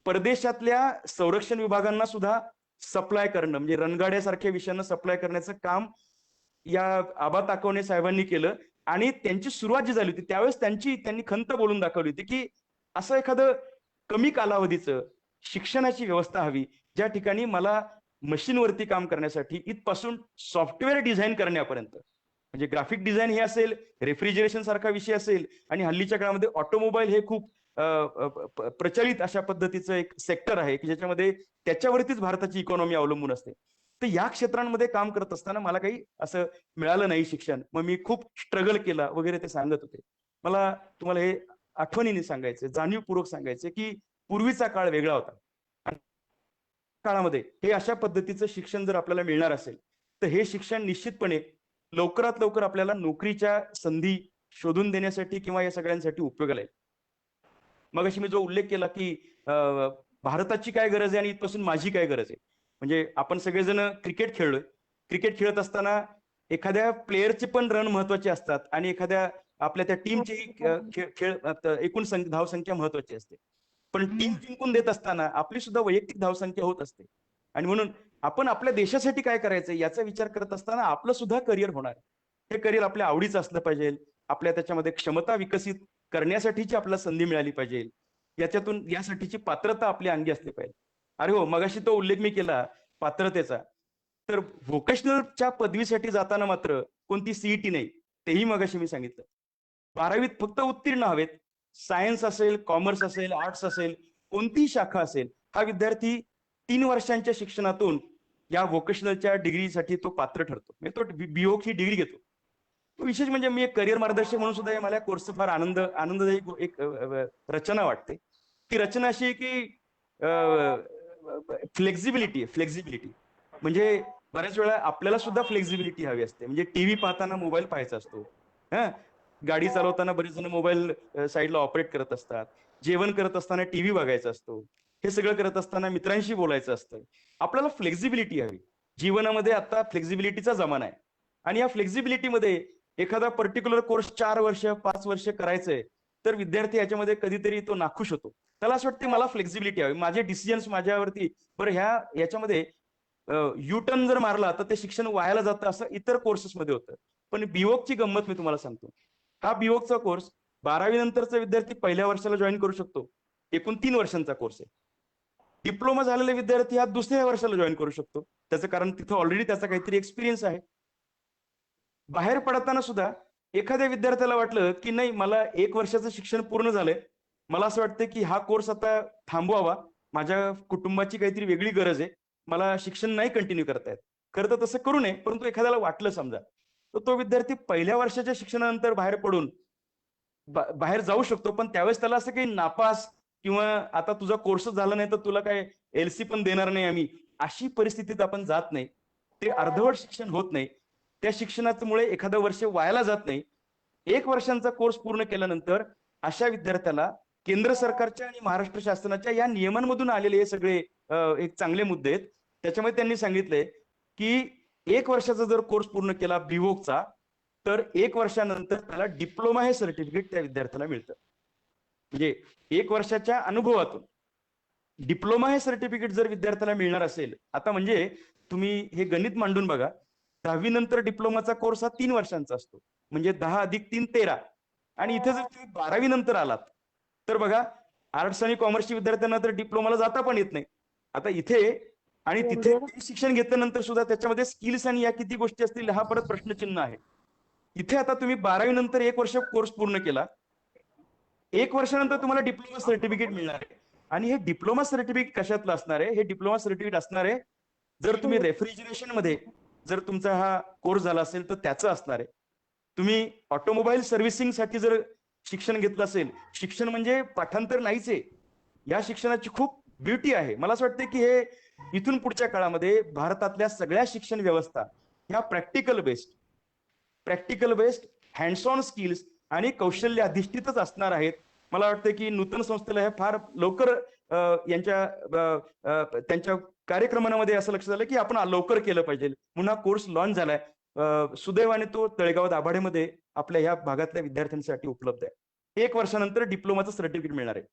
परदेशातल्या संरक्षण विभागांना सुद्धा सप्लाय करणं, म्हणजे रणगाड्यासारख्या विषयांना सप्लाय करण्याचं काम या आबा ताकवणे साहेबांनी केलं. आणि त्यांची सुरुवात जी झाली होती त्यावेळेस त्यांनी खंत बोलून दाखवली होती की असं एखादं कमी कालावधीचं शिक्षणाची व्यवस्था हवी, ज्या ठिकाणी मला मशीनवरती काम करण्यासाठी इथपासून सॉफ्टवेअर डिझाईन करण्यापर्यंत, म्हणजे ग्राफिक डिझाईन हे असेल, रेफ्रिजरेशन सारखा विषय असेल, आणि हल्लीच्या काळामध्ये ऑटोमोबाईल हे खूप प्रचलित अशा पद्धतीचं एक सेक्टर आहे की ज्याच्यामध्ये त्याच्यावरतीच भारताची इकॉनॉमी अवलंबून असते. तर या क्षेत्रांमध्ये काम करत असताना मला काही असं मिळालं नाही शिक्षण, मग मी खूप स्ट्रगल केला वगैरे ते सांगत होते. मला तुम्हाला हे आठवणीने सांगायचं, जाणीवपूर्वक सांगायचं की पूर्वीचा काळ वेगळा होता. आणि काळामध्ये हे अशा पद्धतीचं शिक्षण जर आपल्याला मिळणार असेल तर हे शिक्षण निश्चितपणे लवकरात लवकर आपल्याला नोकरीच्या संधी शोधून देण्यासाठी किंवा या सगळ्यांसाठी उपयोगाला येईल. मग अशी मी जो उल्लेख केला की भारताची काय गरज आहे आणि इथपासून माझी काय गरज आहे. म्हणजे आपण सगळेजण क्रिकेट खेळलोय. क्रिकेट खेळत असताना एखाद्या प्लेअरचे पण रन महत्वाचे असतात आणि एखाद्या आपल्या त्या टीमची एकूण धावसंख्या महत्वाची असते. पण टीम जिंकून देत असताना आपली सुद्धा वैयक्तिक धावसंख्या होत असते. आणि म्हणून आपण आपल्या देशासाठी काय करायचं याचा विचार करत असताना आपलं सुद्धा करिअर होणार. हे करिअर आपल्या आवडीचं असलं पाहिजे, आपल्या त्याच्यामध्ये क्षमता विकसित करण्यासाठीची आपल्याला संधी मिळाली पाहिजे, याच्यातून यासाठीची पात्रता आपल्या अंगी असली पाहिजे. अरे हो, मगाशी तो उल्लेख मी केला पात्रतेचा. तर व्होकेशनलच्या पदवीसाठी जाताना मात्र कोणती सीईटी नाही, तेही मगाशी मी सांगितलं. 12वीत फक्त उत्तीर्ण हवेत. सायन्स असेल, कॉमर्स असेल, आर्ट्स असेल, कोणतीही शाखा असेल, हा विद्यार्थी 3 वर्षांच्या शिक्षणातून या व्होकेशनलच्या डिग्रीसाठी तो पात्र ठरतो, म्हणजे तो बीओक ही डिग्री घेतो. विशेष म्हणजे मी एक करिअर मार्गदर्शक म्हणून सुद्धा मला कोर्सचा फार आनंददायी एक रचना वाटते. ती रचना अशी आहे की फ्लेक्झिबिलिटी म्हणजे बऱ्याच वेळा आपल्याला सुद्धा फ्लेक्झिबिलिटी हवी असते. म्हणजे टीव्ही पाहताना मोबाईल पाहायचा असतो, हा, गाडी चालवताना बरेच जण मोबाईल साईडला ऑपरेट करत असतात, जेवण करत असताना टीव्ही बघायचा असतो, हे सगळं करत असताना मित्रांशी बोलायचं असतं. आपल्याला फ्लेक्झिबिलिटी हवी. जीवनामध्ये आता फ्लेक्झिबिलिटीचा जमाना आहे. आणि या फ्लेक्झिबिलिटीमध्ये एखादा पर्टिक्युलर कोर्स 4 वर्ष 5 वर्ष करायचंय तर विद्यार्थी याच्यामध्ये कधीतरी तो नाखुश होतो. त्याला असं वाटतं मला फ्लेक्झिबिलिटी हवी, माझे डिसिजन्स माझ्यावरती, बरं याच्यामध्ये यू टर्न जर मारला तर ते शिक्षण वायाला जातं असं इतर कोर्सेसमध्ये होतं. पण बीओकची गंमत मी तुम्हाला सांगतो. हा बीओकचा कोर्स 12वी नंतरचा विद्यार्थी पहिल्या वर्षाला जॉईन करू शकतो. एकूण 3 वर्षांचा कोर्स आहे. डिप्लोमा झालेले विद्यार्थी हा दुसऱ्या वर्षाला जॉईन करू शकतो. त्याचं कारण तिथं ऑलरेडी त्याचा काहीतरी एक्सपिरियन्स आहे. बाहेर पडताना सुद्धा एखाद्या विद्यार्थ्याला वाटलं की नाही, मला 1 वर्षाचं शिक्षण पूर्ण झालंय, मला असं वाटतं की हा कोर्स आता थांबवावा, माझ्या कुटुंबाची काहीतरी वेगळी गरज आहे, मला शिक्षण नाही कंटिन्यू करतायत. खरं तर तसं करू नये, परंतु एखाद्याला वाटलं समजा, तर तो विद्यार्थी पहिल्या वर्षाच्या शिक्षणानंतर बाहेर पडून बाहेर जाऊ शकतो. पण त्यावेळेस त्याला असं काही नापास किंवा आता तुझा कोर्स झाला नाही तर तुला काय एलसी पण देणार नाही आम्ही, अशी परिस्थितीत आपण जात नाही. ते अर्धवट शिक्षण होत नाही. त्या शिक्षणामुळे एखादं वर्ष वायाला जात नाही. 1 वर्षांचा कोर्स पूर्ण केल्यानंतर अशा विद्यार्थ्याला केंद्र सरकारच्या आणि महाराष्ट्र शासनाच्या या नियमांमधून आलेले हे सगळे एक चांगले मुद्दे आहेत. त्याच्यामध्ये त्यांनी सांगितलंय की 1 वर्षाचा जर कोर्स पूर्ण केला बीवोकचा तर 1 वर्षानंतर त्याला डिप्लोमा हे सर्टिफिकेट त्या विद्यार्थ्याला मिळतं. म्हणजे 1 वर्षाच्या अनुभवातून डिप्लोमा हे सर्टिफिकेट जर विद्यार्थ्याला मिळणार असेल, आता म्हणजे तुम्ही हे गणित मांडून बघा, 10वी नंतर डिप्लोमाचा कोर्स हा 3 वर्षांचा असतो, म्हणजे 10 अधिक 3 13. आणि इथे जर तुम्ही 12वी नंतर आलात तर बघा, आर्ट्स आणि कॉमर्सच्या विद्यार्थ्यांना तर डिप्लोमाला जाता पण येत नाही. आता इथे आणि तिथे शिक्षण घेतल्यानंतर सुद्धा त्याच्यामध्ये स्किल्स आणि या किती गोष्टी असतील हा परत प्रश्नचिन्ह आहे. इथे आता तुम्ही 12वी नंतर 1 वर्ष कोर्स पूर्ण केला, 1 वर्षानंतर तुम्हाला डिप्लोमा सर्टिफिकेट मिळणार आहे. आणि हे डिप्लोमा सर्टिफिकेट कशातलं असणार आहे? हे डिप्लोमा सर्टिफिकेट असणार आहे, जर तुम्ही रेफ्रिजरेशन मध्ये जर तुमचा हा कोर्स झाला असेल तर त्याचं असणार आहे. तुम्ही ऑटोमोबाईल सर्व्हिसिंग साठी जर शिक्षण घेतलं असेल, शिक्षण म्हणजे पाठांतर नाहीच आहे, या शिक्षणाची खूप ब्युटी आहे. मला असं वाटतं की हे इथून पुढच्या काळामध्ये भारतातल्या सगळ्या शिक्षण व्यवस्था ह्या practical based hands on skills आणि कौशल्य अधिष्ठितच असणार आहेत. मला वाटतं की नूतन संस्थेला हे फार लवकर त्यांच्या कार्यक्रमामध्ये असं लक्षात आलं की आपण लवकर केलं पाहिजे, म्हणून हा कोर्स लॉन्च झालाय. सुदैवाने तो तळेगाव दाभाडेमध्ये आपल्या ह्या भागातल्या विद्यार्थ्यांसाठी उपलब्ध आहे. 1 वर्षानंतर डिप्लोमाचं सर्टिफिकेट मिळणार आहे.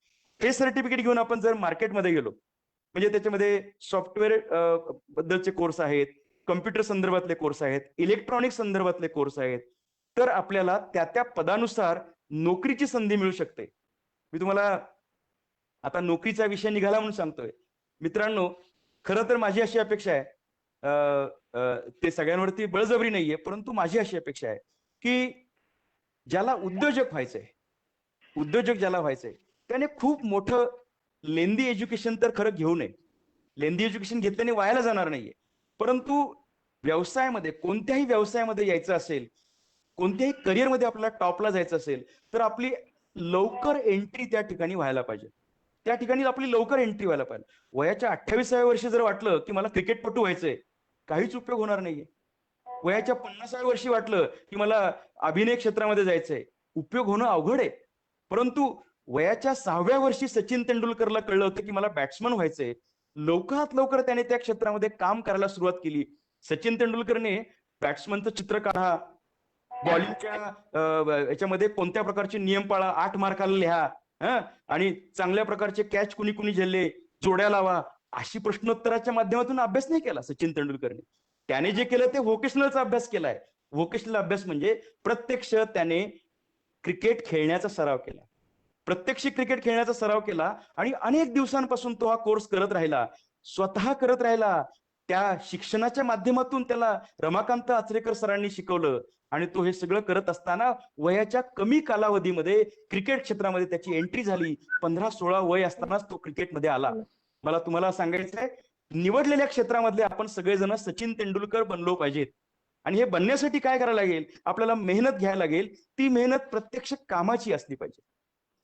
हे सर्टिफिकेट घेऊन आपण जर मार्केटमध्ये गेलो म्हणजे त्याच्यामध्ये सॉफ्टवेअर बद्दलचे कोर्स आहेत, कम्प्युटर संदर्भातले कोर्स आहेत, इलेक्ट्रॉनिक संदर्भातले कोर्स आहेत. तर आपल्याला त्या त्या पदानुसार नोकरीची संधी मिळू शकते. मी तुम्हाला आता नोकरीचा विषय निघाला म्हणून सांगतोय. मित्रांनो, खरं तर माझी अशी अपेक्षा आहे, ते सगळ्यांवरती बळजबरी नाहीये, परंतु माझी अशी अपेक्षा आहे की ज्याला उद्योजक व्हायचंय, उद्योजक ज्याला व्हायचंय, त्याने खूप मोठं लेंदी एज्युकेशन तर खरं घेऊ नये. लेंदी एज्युकेशन घेतल्याने वायाला जाणार नाहीये. परंतु व्यवसायामध्ये, कोणत्याही व्यवसायामध्ये यायचं असेल, कोणत्याही करिअरमध्ये आपल्याला टॉपला जायचं असेल, तर आपली लवकर एंट्री त्या ठिकाणी व्हायला पाहिजे. त्या ठिकाणी आपली लवकर एंट्री व्हायला पाहिजे. वयाच्या 28व्या वर्षी जर वाटलं की मला क्रिकेटपटू व्हायचंय, काहीच उपयोग होणार नाहीये. वयाच्या 50व्या वर्षी वाटलं की मला अभिनय क्षेत्रामध्ये जायचंय, उपयोग होणं अवघड आहे. परंतु वयाच्या 6व्या वर्षी सचिन तेंडुलकरला कळलं होतं की मला बॅट्समन व्हायचंय. लवकरात लवकर त्याने त्या क्षेत्रामध्ये काम करायला सुरुवात केली. सचिन तेंडुलकरने बॅट्समनचं चित्र काढा, बॉलिंगच्या याच्यामध्ये कोणत्या प्रकारचे नियम पाळा, 8 मार्काला लिहा, आणि चांगल्या प्रकारचे कॅच कुणी कुणी झेलले, जोड्या लावा, अशी प्रश्नोत्तराच्या माध्यमातून अभ्यास नाही केला सचिन तेंडुलकरने. त्याने जे केलं ते व्होकेशनलचा अभ्यास केलाय. व्होकेशनल अभ्यास म्हणजे प्रत्यक्ष त्याने क्रिकेट खेळण्याचा सराव केला, प्रत्यक्ष क्रिकेट खेळण्याचा सराव केला आणि अनेक दिवसांपासून तो हा कोर्स करत राहिला, स्वतः करत राहिला. त्या शिक्षणाच्या माध्यमातून त्याला रमाकांत आचरेकर सरांनी शिकवलं आणि तो हे सगळं करत असताना वयाच्या कमी कालावधीमध्ये क्रिकेट क्षेत्रामध्ये त्याची एंट्री झाली. 15-16 वय असतानाच तो क्रिकेटमध्ये आला. मला तुम्हाला सांगायचंय, निवडलेल्या क्षेत्रामधले आपण सगळेजण सचिन तेंडुलकर बनलो पाहिजेत. आणि हे बनण्यासाठी काय करायला लागेल, आपल्याला मेहनत घ्यायला लागेल. ती मेहनत प्रत्यक्ष कामाची असली पाहिजे.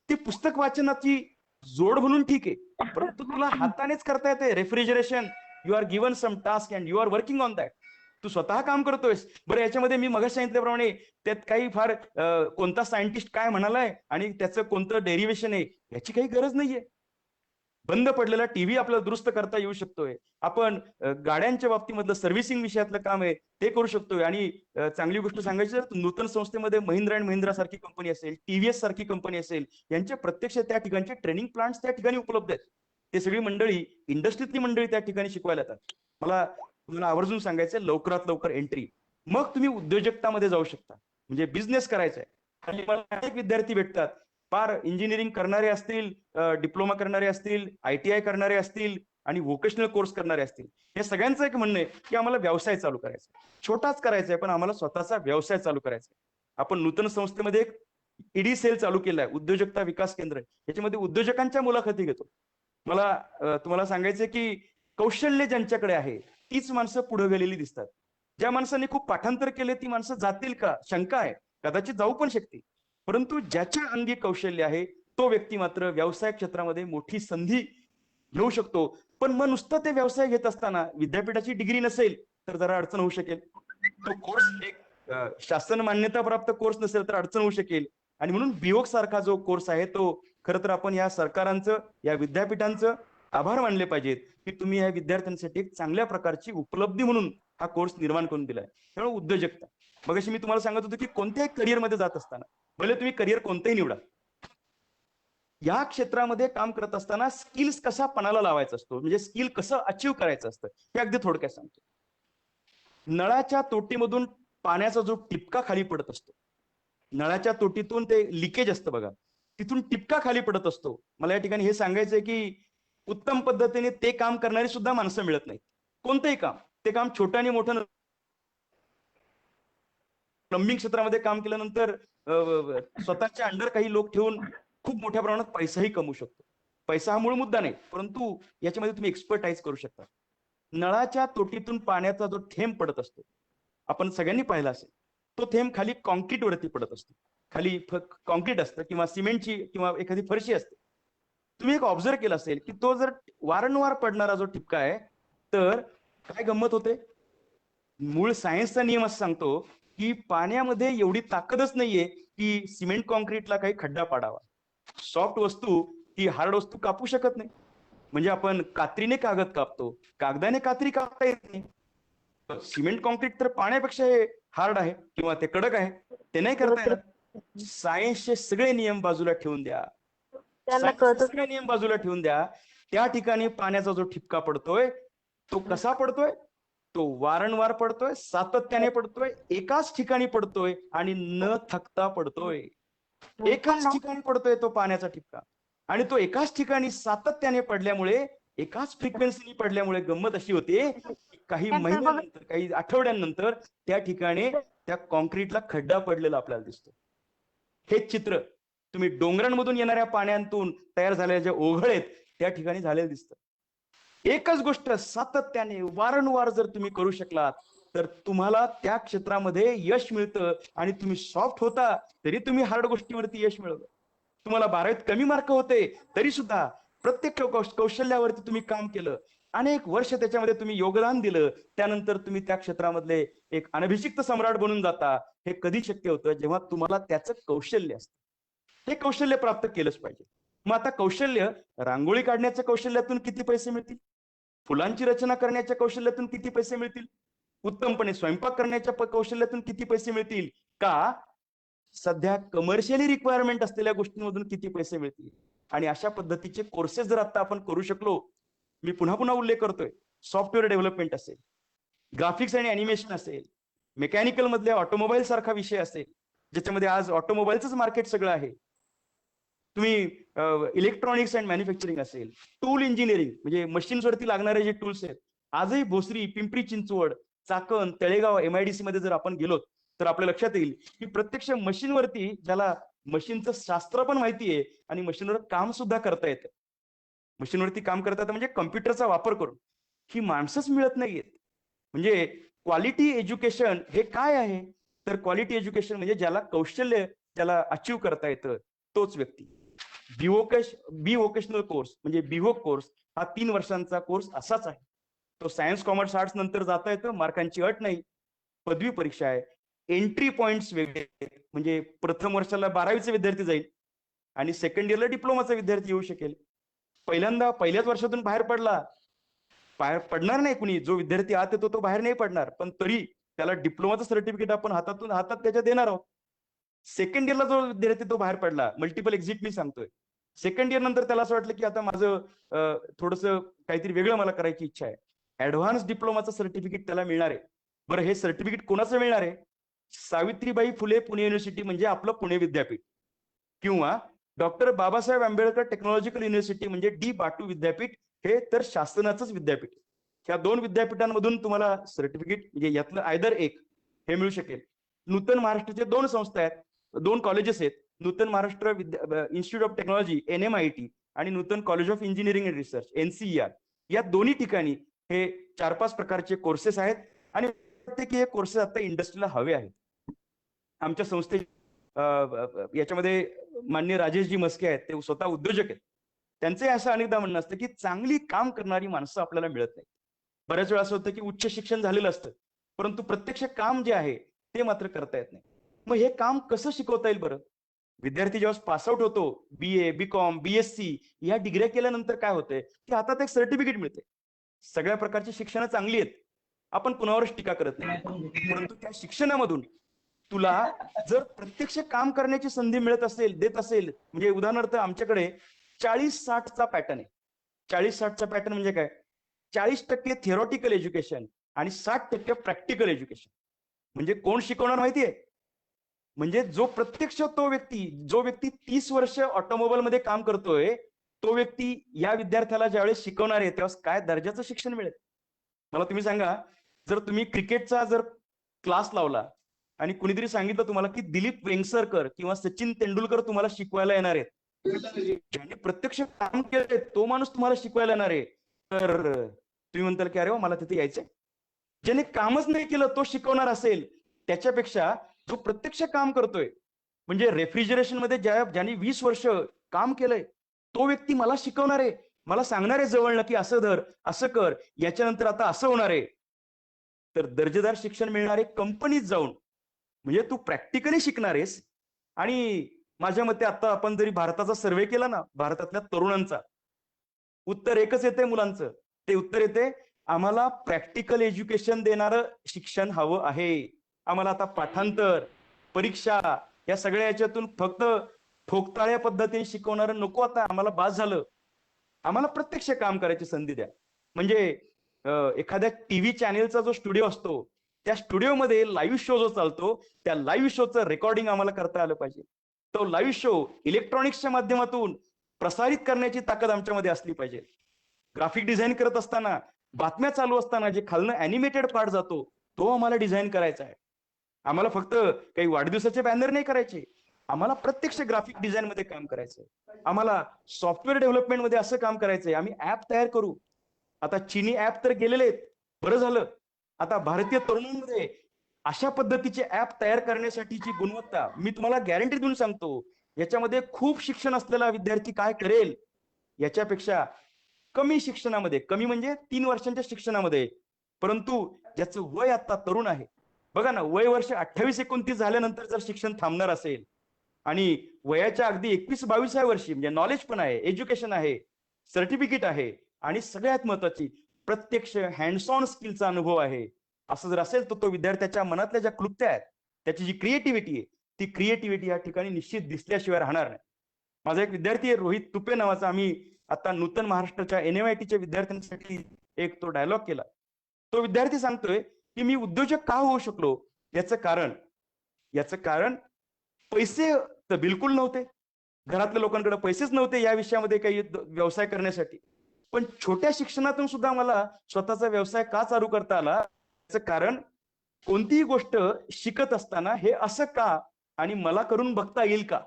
ती पुस्तक वाचनाची जोड म्हणून ठीक आहे, परंतु तुला हातानेच करता येते. Refrigeration, you are given some task and you are working on that. तू स्वतः काम करतोयस. बरं, याच्यामध्ये मी मगाशी सांगितल्याप्रमाणे त्यात काही फार कोणता सायंटिस्ट काय म्हणालाय आणि त्याचं कोणतं डेरिव्हेशन आहे याची काही गरज नाहीये. बंद पडलेला टीव्ही आपल्याला दुरुस्त करता येऊ शकतोय. आपण गाड्यांच्या बाबतीमधलं सर्व्हिसिंग विषयातलं काम आहे ते करू शकतोय. आणि चांगली गोष्ट सांगायची तर नूतन संस्थेमध्ये महिंद्रा अँड महिंद्रा सारखी कंपनी असेल, टीव्हीएस सारखी कंपनी असेल, यांचे प्रत्यक्ष त्या ठिकाणचे ट्रेनिंग प्लांट्स त्या ठिकाणी उपलब्ध आहेत. ते सगळी मंडळी, इंडस्ट्रीतली मंडळी त्या ठिकाणी शिकवायला येतात. मला तुम्हाला आवर्जून सांगायचंय, लवकरात लवकर एंट्री. मग तुम्ही उद्योजकतामध्ये जाऊ शकता, म्हणजे बिझनेस करायचा आहे. आणि मला अनेक विद्यार्थी भेटतात, फार इंजिनिअरिंग करणारे असतील, डिप्लोमा करणारे असतील, ITI करणारे असतील आणि व्होकेशनल कोर्स करणारे असतील. हे सगळ्यांचं एक म्हणणं आहे की आम्हाला व्यवसाय चालू करायचा आहे. छोटाच करायचा आहे, पण आम्हाला स्वतःचा व्यवसाय चालू करायचा आहे. आपण नूतन संस्थेमध्ये एक ईडी सेल चालू केलाय, उद्योजकता विकास केंद्र. याच्यामध्ये उद्योजकांच्या मुलाखती घेतो. मला तुम्हाला सांगायचं की कौशल्य ज्यांच्याकडे आहे तीच माणसं पुढे गेलेली दिसतात. ज्या माणसांनी खूप पाठांतर केले ती माणसं जातील का, शंका आहे. कदाचित जाऊ पण शकते. परंतु ज्याच्या अंगी कौशल्य आहे तो व्यक्ती मात्र व्यवसाय क्षेत्रामध्ये मोठी संधी घेऊ शकतो. पण मग नुसतं ते व्यवसाय घेत असताना विद्यापीठाची डिग्री नसेल तर जरा अडचण होऊ शकेल. तो कोर्स एक शासन मान्यता प्राप्त कोर्स नसेल तर अडचण होऊ शकेल. आणि म्हणून बिओक सारखा जो कोर्स आहे तो खरं तर आपण या सरकारांचं, या विद्यापीठांचं आभार मानले पाहिजेत की तुम्ही या विद्यार्थ्यांसाठी एक चांगल्या प्रकारची उपलब्धी म्हणून हा कोर्स निर्माण करून दिलाय. त्यामुळे उद्योजकता, मगाशी मी तुम्हाला सांगत होतो की कोणत्याही करिअरमध्ये जात असताना, भले तुम्ही करिअर कोणतंही निवडा, या क्षेत्रामध्ये काम करत असताना स्किल्स कसा पणाला लावायचा असतो, म्हणजे स्किल कसं अचीव करायचं असतं हे अगदी थोडक्यात सांगतो. नळाच्या तोटीमधून पाण्याचा जो टिपका खाली पडत असतो, नळाच्या तोटीतून ते लिकेज असतं बघा, तिथून टिपका खाली पडत असतो. मला या ठिकाणी हे सांगायचंय की उत्तम पद्धतीने ते काम करणारी सुद्धा माणसं मिळत नाहीत. कोणतंही काम, ते काम छोटं आणि मोठं. प्लंबिंग क्षेत्रामध्ये काम केल्यानंतर स्वतःच्या अंडर काही लोक ठेवून खूप मोठ्या प्रमाणात पैसाही कमवू शकतो. पैसा हा मूळ मुद्दा नाही, परंतु याच्यामध्ये तुम्ही एक्सपर्टाईज करू शकता. नळाच्या तोटीतून पाण्याचा जो थेंब पडत असतो, आपण सगळ्यांनी पाहिला असेल, तो थेंब खाली कॉन्क्रीट वरती पडत असतो. खाली कॉन्क्रीट असतं किंवा सिमेंटची किंवा एखादी फरशी असते. तुम्ही एक ऑब्झर्व केलं असेल की तो जर वारंवार पडणारा जो ठिपका आहे, तर काय गंमत होते. मूळ सायन्सचा नियम असं सांगतो की पाण्यामध्ये एवढी ताकदच नाहीये की सिमेंट कॉन्क्रीटला काही खड्डा पाडावा. सॉफ्ट वस्तू ही हार्ड वस्तू कापू शकत नाही. म्हणजे आपण कात्रीने कागद कापतो, कागदाने कात्री कापता येत नाही. सिमेंट कॉन्क्रीट तर पाण्यापेक्षा हे हार्ड आहे किंवा ते कडक आहे, ते नाही करता येणार. सायन्सचे सगळे नियम बाजूला ठेवून द्या, त्यांना सायन्सचे कळतच सगळे नियम बाजूला ठेवून द्या. त्या ठिकाणी पाण्याचा जो ठिपका पडतोय तो कसा पडतोय, तो वारंवार पडतोय, सातत्याने पडतोय, एकाच ठिकाणी पडतोय आणि न थकता पडतोय. एकाच ठिकाणी पडतोय तो पाण्याचा ठिपका, आणि तो एकाच ठिकाणी सातत्याने पडल्यामुळे, एकाच फ्रिक्वेन्सीने पडल्यामुळे गंमत अशी होते की काही महिन्यानंतर, काही आठवड्यानंतर त्या ठिकाणी त्या कॉन्क्रीटला खड्डा पडलेला आपल्याला दिसतो. हेच चित्र तुम्ही डोंगरांमधून येणाऱ्या पाण्यातून तयार झालेल्या ज्या ओघळ आहेत त्या ठिकाणी झालेलं दिसतं. एकच गोष्ट सातत्याने वारंवार जर तुम्ही करू शकलात तर तुम्हाला त्या क्षेत्रामध्ये यश मिळतं, आणि तुम्ही सॉफ्ट होता तरी तुम्ही हार्ड गोष्टीवरती यश मिळवलं. तुम्हाला 12वीत कमी मार्क होते तरी सुद्धा प्रत्येक कौशल्यावरती तुम्ही काम केलं, अनेक वर्ष त्याच्यामध्ये तुम्ही योगदान दिलं, त्यानंतर तुम्ही त्या क्षेत्रामधले एक अनभिषिक्त सम्राट बनून जाता. हे कधी शक्य होतं, जेव्हा तुम्हाला त्याचं कौशल्य असतं. हे कौशल्य प्राप्त केलंच पाहिजे. मग आता कौशल्य, रांगोळी काढण्याच्या कौशल्यातून किती पैसे मिळतील, फुलांची रचना करण्याच्या कौशल्यातून किती पैसे मिळतील, उत्तमपणे स्वयंपाक करण्याच्या कौशल्यातून किती पैसे मिळतील, का सध्या कमर्शियली रिक्वायरमेंट असलेल्या गोष्टींमधून किती पैसे मिळतील. आणि अशा पद्धतीचे कोर्सेस जर आता आपण करू शकलो, मी पुन्हा पुन्हा उल्लेख करतोय, सॉफ्टवेअर डेव्हलपमेंट असेल, ग्राफिक्स आणि अॅनिमेशन असेल, मेकॅनिकल मधले ऑटोमोबाईल सारखा विषय असेल, ज्याच्यामध्ये आज ऑटोमोबाईलच मार्केट सगळं आहे, तुम्ही इलेक्ट्रॉनिक्स अँड मॅन्युफॅक्चरिंग असेल, टूल इंजिनिअरिंग म्हणजे मशीन्सवरती लागणारे जे टूल्स आहेत, आजही भोसरी, पिंपरी चिंचवड, चाकण, तळेगाव, MIDC मध्ये जर आपण गेलो तर आपल्या लक्षात येईल की प्रत्यक्ष मशीनवरती, ज्याला मशीनचं शास्त्र पण माहिती आहे आणि मशीनवर काम सुद्धा करता येतं, मशीनवरती काम करता येतं म्हणजे कम्प्युटरचा वापर करून, ही माणसंच मिळत नाहीयेत. म्हणजे क्वालिटी एज्युकेशन हे काय आहे, तर क्वालिटी एज्युकेशन म्हणजे ज्याला कौशल्य, ज्याला अचीव करता येतं, तोच व्यक्ती. बी वोकेशनल कोर्स म्हणजे बिव्होक कोर्स हा 3 वर्षांचा कोर्स असाच आहे. तो सायन्स, कॉमर्स, आर्ट्स नंतर जाता येतं, मार्कांची अट नाही, पदवी परीक्षा आहे, एंट्री पॉइंट्स वेगळे, म्हणजे प्रथम वर्षाला 12वीचे विद्यार्थी जाईल आणि सेकंड इयरला डिप्लोमाचा विद्यार्थी येऊ शकेल. पहिल्यांदा पहिल्याच वर्षातून बाहेर बाहेर पडणार नाही कुणी, जो विद्यार्थी आत येतो तो बाहेर नाही पडणार, पण तरी त्याला डिप्लोमाचं सर्टिफिकेट आपण हातात त्याच्या देणार आहोत. सेकंड इयरला जो विद्यार्थी तो बाहेर पडला, मल्टिपल एक्झिट मी सांगतोय, सेकंड इयर नंतर त्याला असं वाटलं की आता माझं थोडंसं काहीतरी वेगळं मला करायची इच्छा आहे, ऍडव्हान्स डिप्लोमाचं सर्टिफिकेट त्याला मिळणार आहे. बरं, हे सर्टिफिकेट कोणाचं मिळणार आहे? सावित्रीबाई फुले पुणे युनिव्हर्सिटी म्हणजे आपलं पुणे विद्यापीठ, किंवा doctor Babasaheb Ambedkar technological university म्हणजे डी बाटू विद्यापीठ, हे तर शासनाचंच विद्यापीठ. ह्या 2 विद्यापीठांमधून तुम्हाला सर्टिफिकेट म्हणजे यातलं आयदर एक हे मिळू शकेल. नूतन महाराष्ट्राचे 2 संस्था आहेत, 2 कॉलेजेस आहेत, Nutan Maharashtra institute of technology NMIT आणि Nutan college of engineering and research NCER. या दोन्ही ठिकाणी हे 4-5 प्रकारचे कोर्सेस आहेत, आणि प्रत्येकी हे कोर्सेस आता इंडस्ट्रीला हवे आहेत. आमच्या संस्थे याच्यामध्ये माननीय राजेशजी मस्के आहेत, ते स्वतः उद्योजक आहेत. त्यांचे असं अनेकदा म्हणणं असतं की चांगली काम करणारी माणसं आपल्याला मिळत नाही. बऱ्याच वेळा असं होतं की उच्च शिक्षण झालेलं असतं, परंतु प्रत्यक्ष काम जे आहे ते मात्र करता येत नाही. मग हे काम कसं शिकवता येईल बरं? विद्यार्थी जेव्हा पासआउट होतो, BA, BCom, BSc या डिग्र्या केल्यानंतर काय होतंय की हातात एक सर्टिफिकेट मिळते. सगळ्या प्रकारची शिक्षणं चांगली आहेत, आपण कुणावरच टीका करत नाही, परंतु त्या शिक्षणामधून तुला जर प्रत्यक्ष काम करण्याची संधी मिळत असेल, देत असेल, म्हणजे उदाहरणार्थ आमच्याकडे 40-60चा पॅटर्न आहे. 40-60चा पॅटर्न म्हणजे काय? 40% थिअरॉटिकल एज्युकेशन आणि 60% प्रॅक्टिकल एज्युकेशन. म्हणजे कोण शिकवणार माहितीये? म्हणजे जो प्रत्यक्ष जो व्यक्ती 30 वर्ष ऑटोमोबाईल मध्ये काम करतोय, तो व्यक्ती या विद्यार्थ्याला ज्यावेळेस शिकवणार आहे तेव्हा काय दर्जाचं शिक्षण मिळेल? मला तुम्ही सांगा, जर तुम्ही क्रिकेटचा जर क्लास लावला आणि कुणीतरी सांगितलं तुम्हाला की दिलीप वेंगसरकर किंवा सचिन तेंडुलकर तुम्हाला शिकवायला येणार आहेत, ज्यांनी प्रत्यक्ष काम केलंय तो माणूस तुम्हाला शिकवायला येणार आहे, तर तुम्ही म्हणताल की अरे वा, मला तिथे यायचंय. ज्याने कामच नाही केलं तो शिकवणार असेल, त्याच्यापेक्षा जो प्रत्यक्ष काम करतोय, म्हणजे रेफ्रिजरेशन मध्ये ज्याने 20 वर्ष काम केलंय, तो व्यक्ती मला शिकवणार आहे, मला सांगणार आहे जवळनं की असं धर, असं कर, याच्यानंतर आता असं होणार आहे. तर दर्जेदार शिक्षण मिळणारे कंपनीत जाऊन, म्हणजे तू प्रॅक्टिकली शिकणार आहेस. आणि माझ्या मते आता आपण जरी भारताचा सर्व्हे केला ना, भारतातल्या तरुणांचा, उत्तर एकच येते मुलांचं, ते उत्तर येते, आम्हाला प्रॅक्टिकल एज्युकेशन देणारं शिक्षण हवं आहे. आम्हाला आता पाठांतर, परीक्षा या सगळ्या याच्यातून फक्त ठोकताळ्या पद्धतीने शिकवणारं नको, आता आम्हाला बास झालं. आम्हाला प्रत्यक्ष काम करायची संधी द्या. म्हणजे एखाद्या टीव्ही चॅनेलचा जो स्टुडिओ असतो, त्या स्टुडिओमध्ये लाईव्ह शो जो चालतो, त्या लाईव्ह शोचं रेकॉर्डिंग आम्हाला करता आलं पाहिजे. तो लाईव्ह शो इलेक्ट्रॉनिक्सच्या माध्यमातून प्रसारित करण्याची ताकद आमच्यामध्ये असली पाहिजे. ग्राफिक डिझाईन करत असताना, बातम्या चालू असताना जे खालनं अॅनिमेटेड पार्ट जातो, तो आम्हाला डिझाईन करायचा आहे. आम्हाला फक्त काही वाढदिवसाचे बॅनर नाही करायचे, आम्हाला प्रत्यक्ष ग्राफिक डिझाईन मध्ये काम करायचंय. आम्हाला सॉफ्टवेअर डेव्हलपमेंट मध्ये असं काम करायचंय, आम्ही ऍप तयार करू. आता चीनी ऍप तर गेलेले आहेत, बरं झालं. आता भारतीय तरुणांमध्ये अशा पद्धतीचे ऍप तयार करण्यासाठीची गुणवत्ता मी तुम्हाला गॅरंटी देऊन सांगतो, याच्यामध्ये खूप शिक्षण असलेला विद्यार्थी काय करेल याच्यापेक्षा कमी शिक्षणामध्ये, कमी म्हणजे 3 वर्षांच्या शिक्षणामध्ये, परंतु ज्याचं वय आता तरुण आहे, बघा ना, वय वर्ष 28-29 झाल्यानंतर जर शिक्षण थांबणार असेल आणि वयाच्या अगदी 21-22व्या वर्षी म्हणजे नॉलेज पण आहे, एज्युकेशन आहे, सर्टिफिकेट आहे आणि सगळ्यात महत्वाची प्रत्यक्ष हँड्स ऑन स्किलचा अनुभव आहे, असं जर असेल तर तो विद्यार्थ्याच्या मनातल्या ज्या क्लुप्त्या आहेत, त्याची जी क्रिएटिव्हिटी आहे, ती क्रिएटिव्हिटी या ठिकाणी निश्चित दिसल्याशिवाय राहणार नाही. माझा एक विद्यार्थी आहे रोहित तुपे नावाचा, आम्ही आता नूतन महाराष्ट्राच्या NMITच्या विद्यार्थ्यांसाठी एक तो डायलॉग केला. तो विद्यार्थी सांगतोय की मी उद्योजक का होऊ शकलो, याचं कारण पैसे तर बिलकुल नव्हते, घरातल्या लोकांकडे पैसेच नव्हते या विषयामध्ये काही व्यवसाय करण्यासाठी. पण छोट्या शिक्षणातून सुद्धा मला स्वतःचा व्यवसाय का चालू करता आला, याचं कारण कोणतीही गोष्ट शिकत असताना हे असं का आणि मला करून बघता येईल का,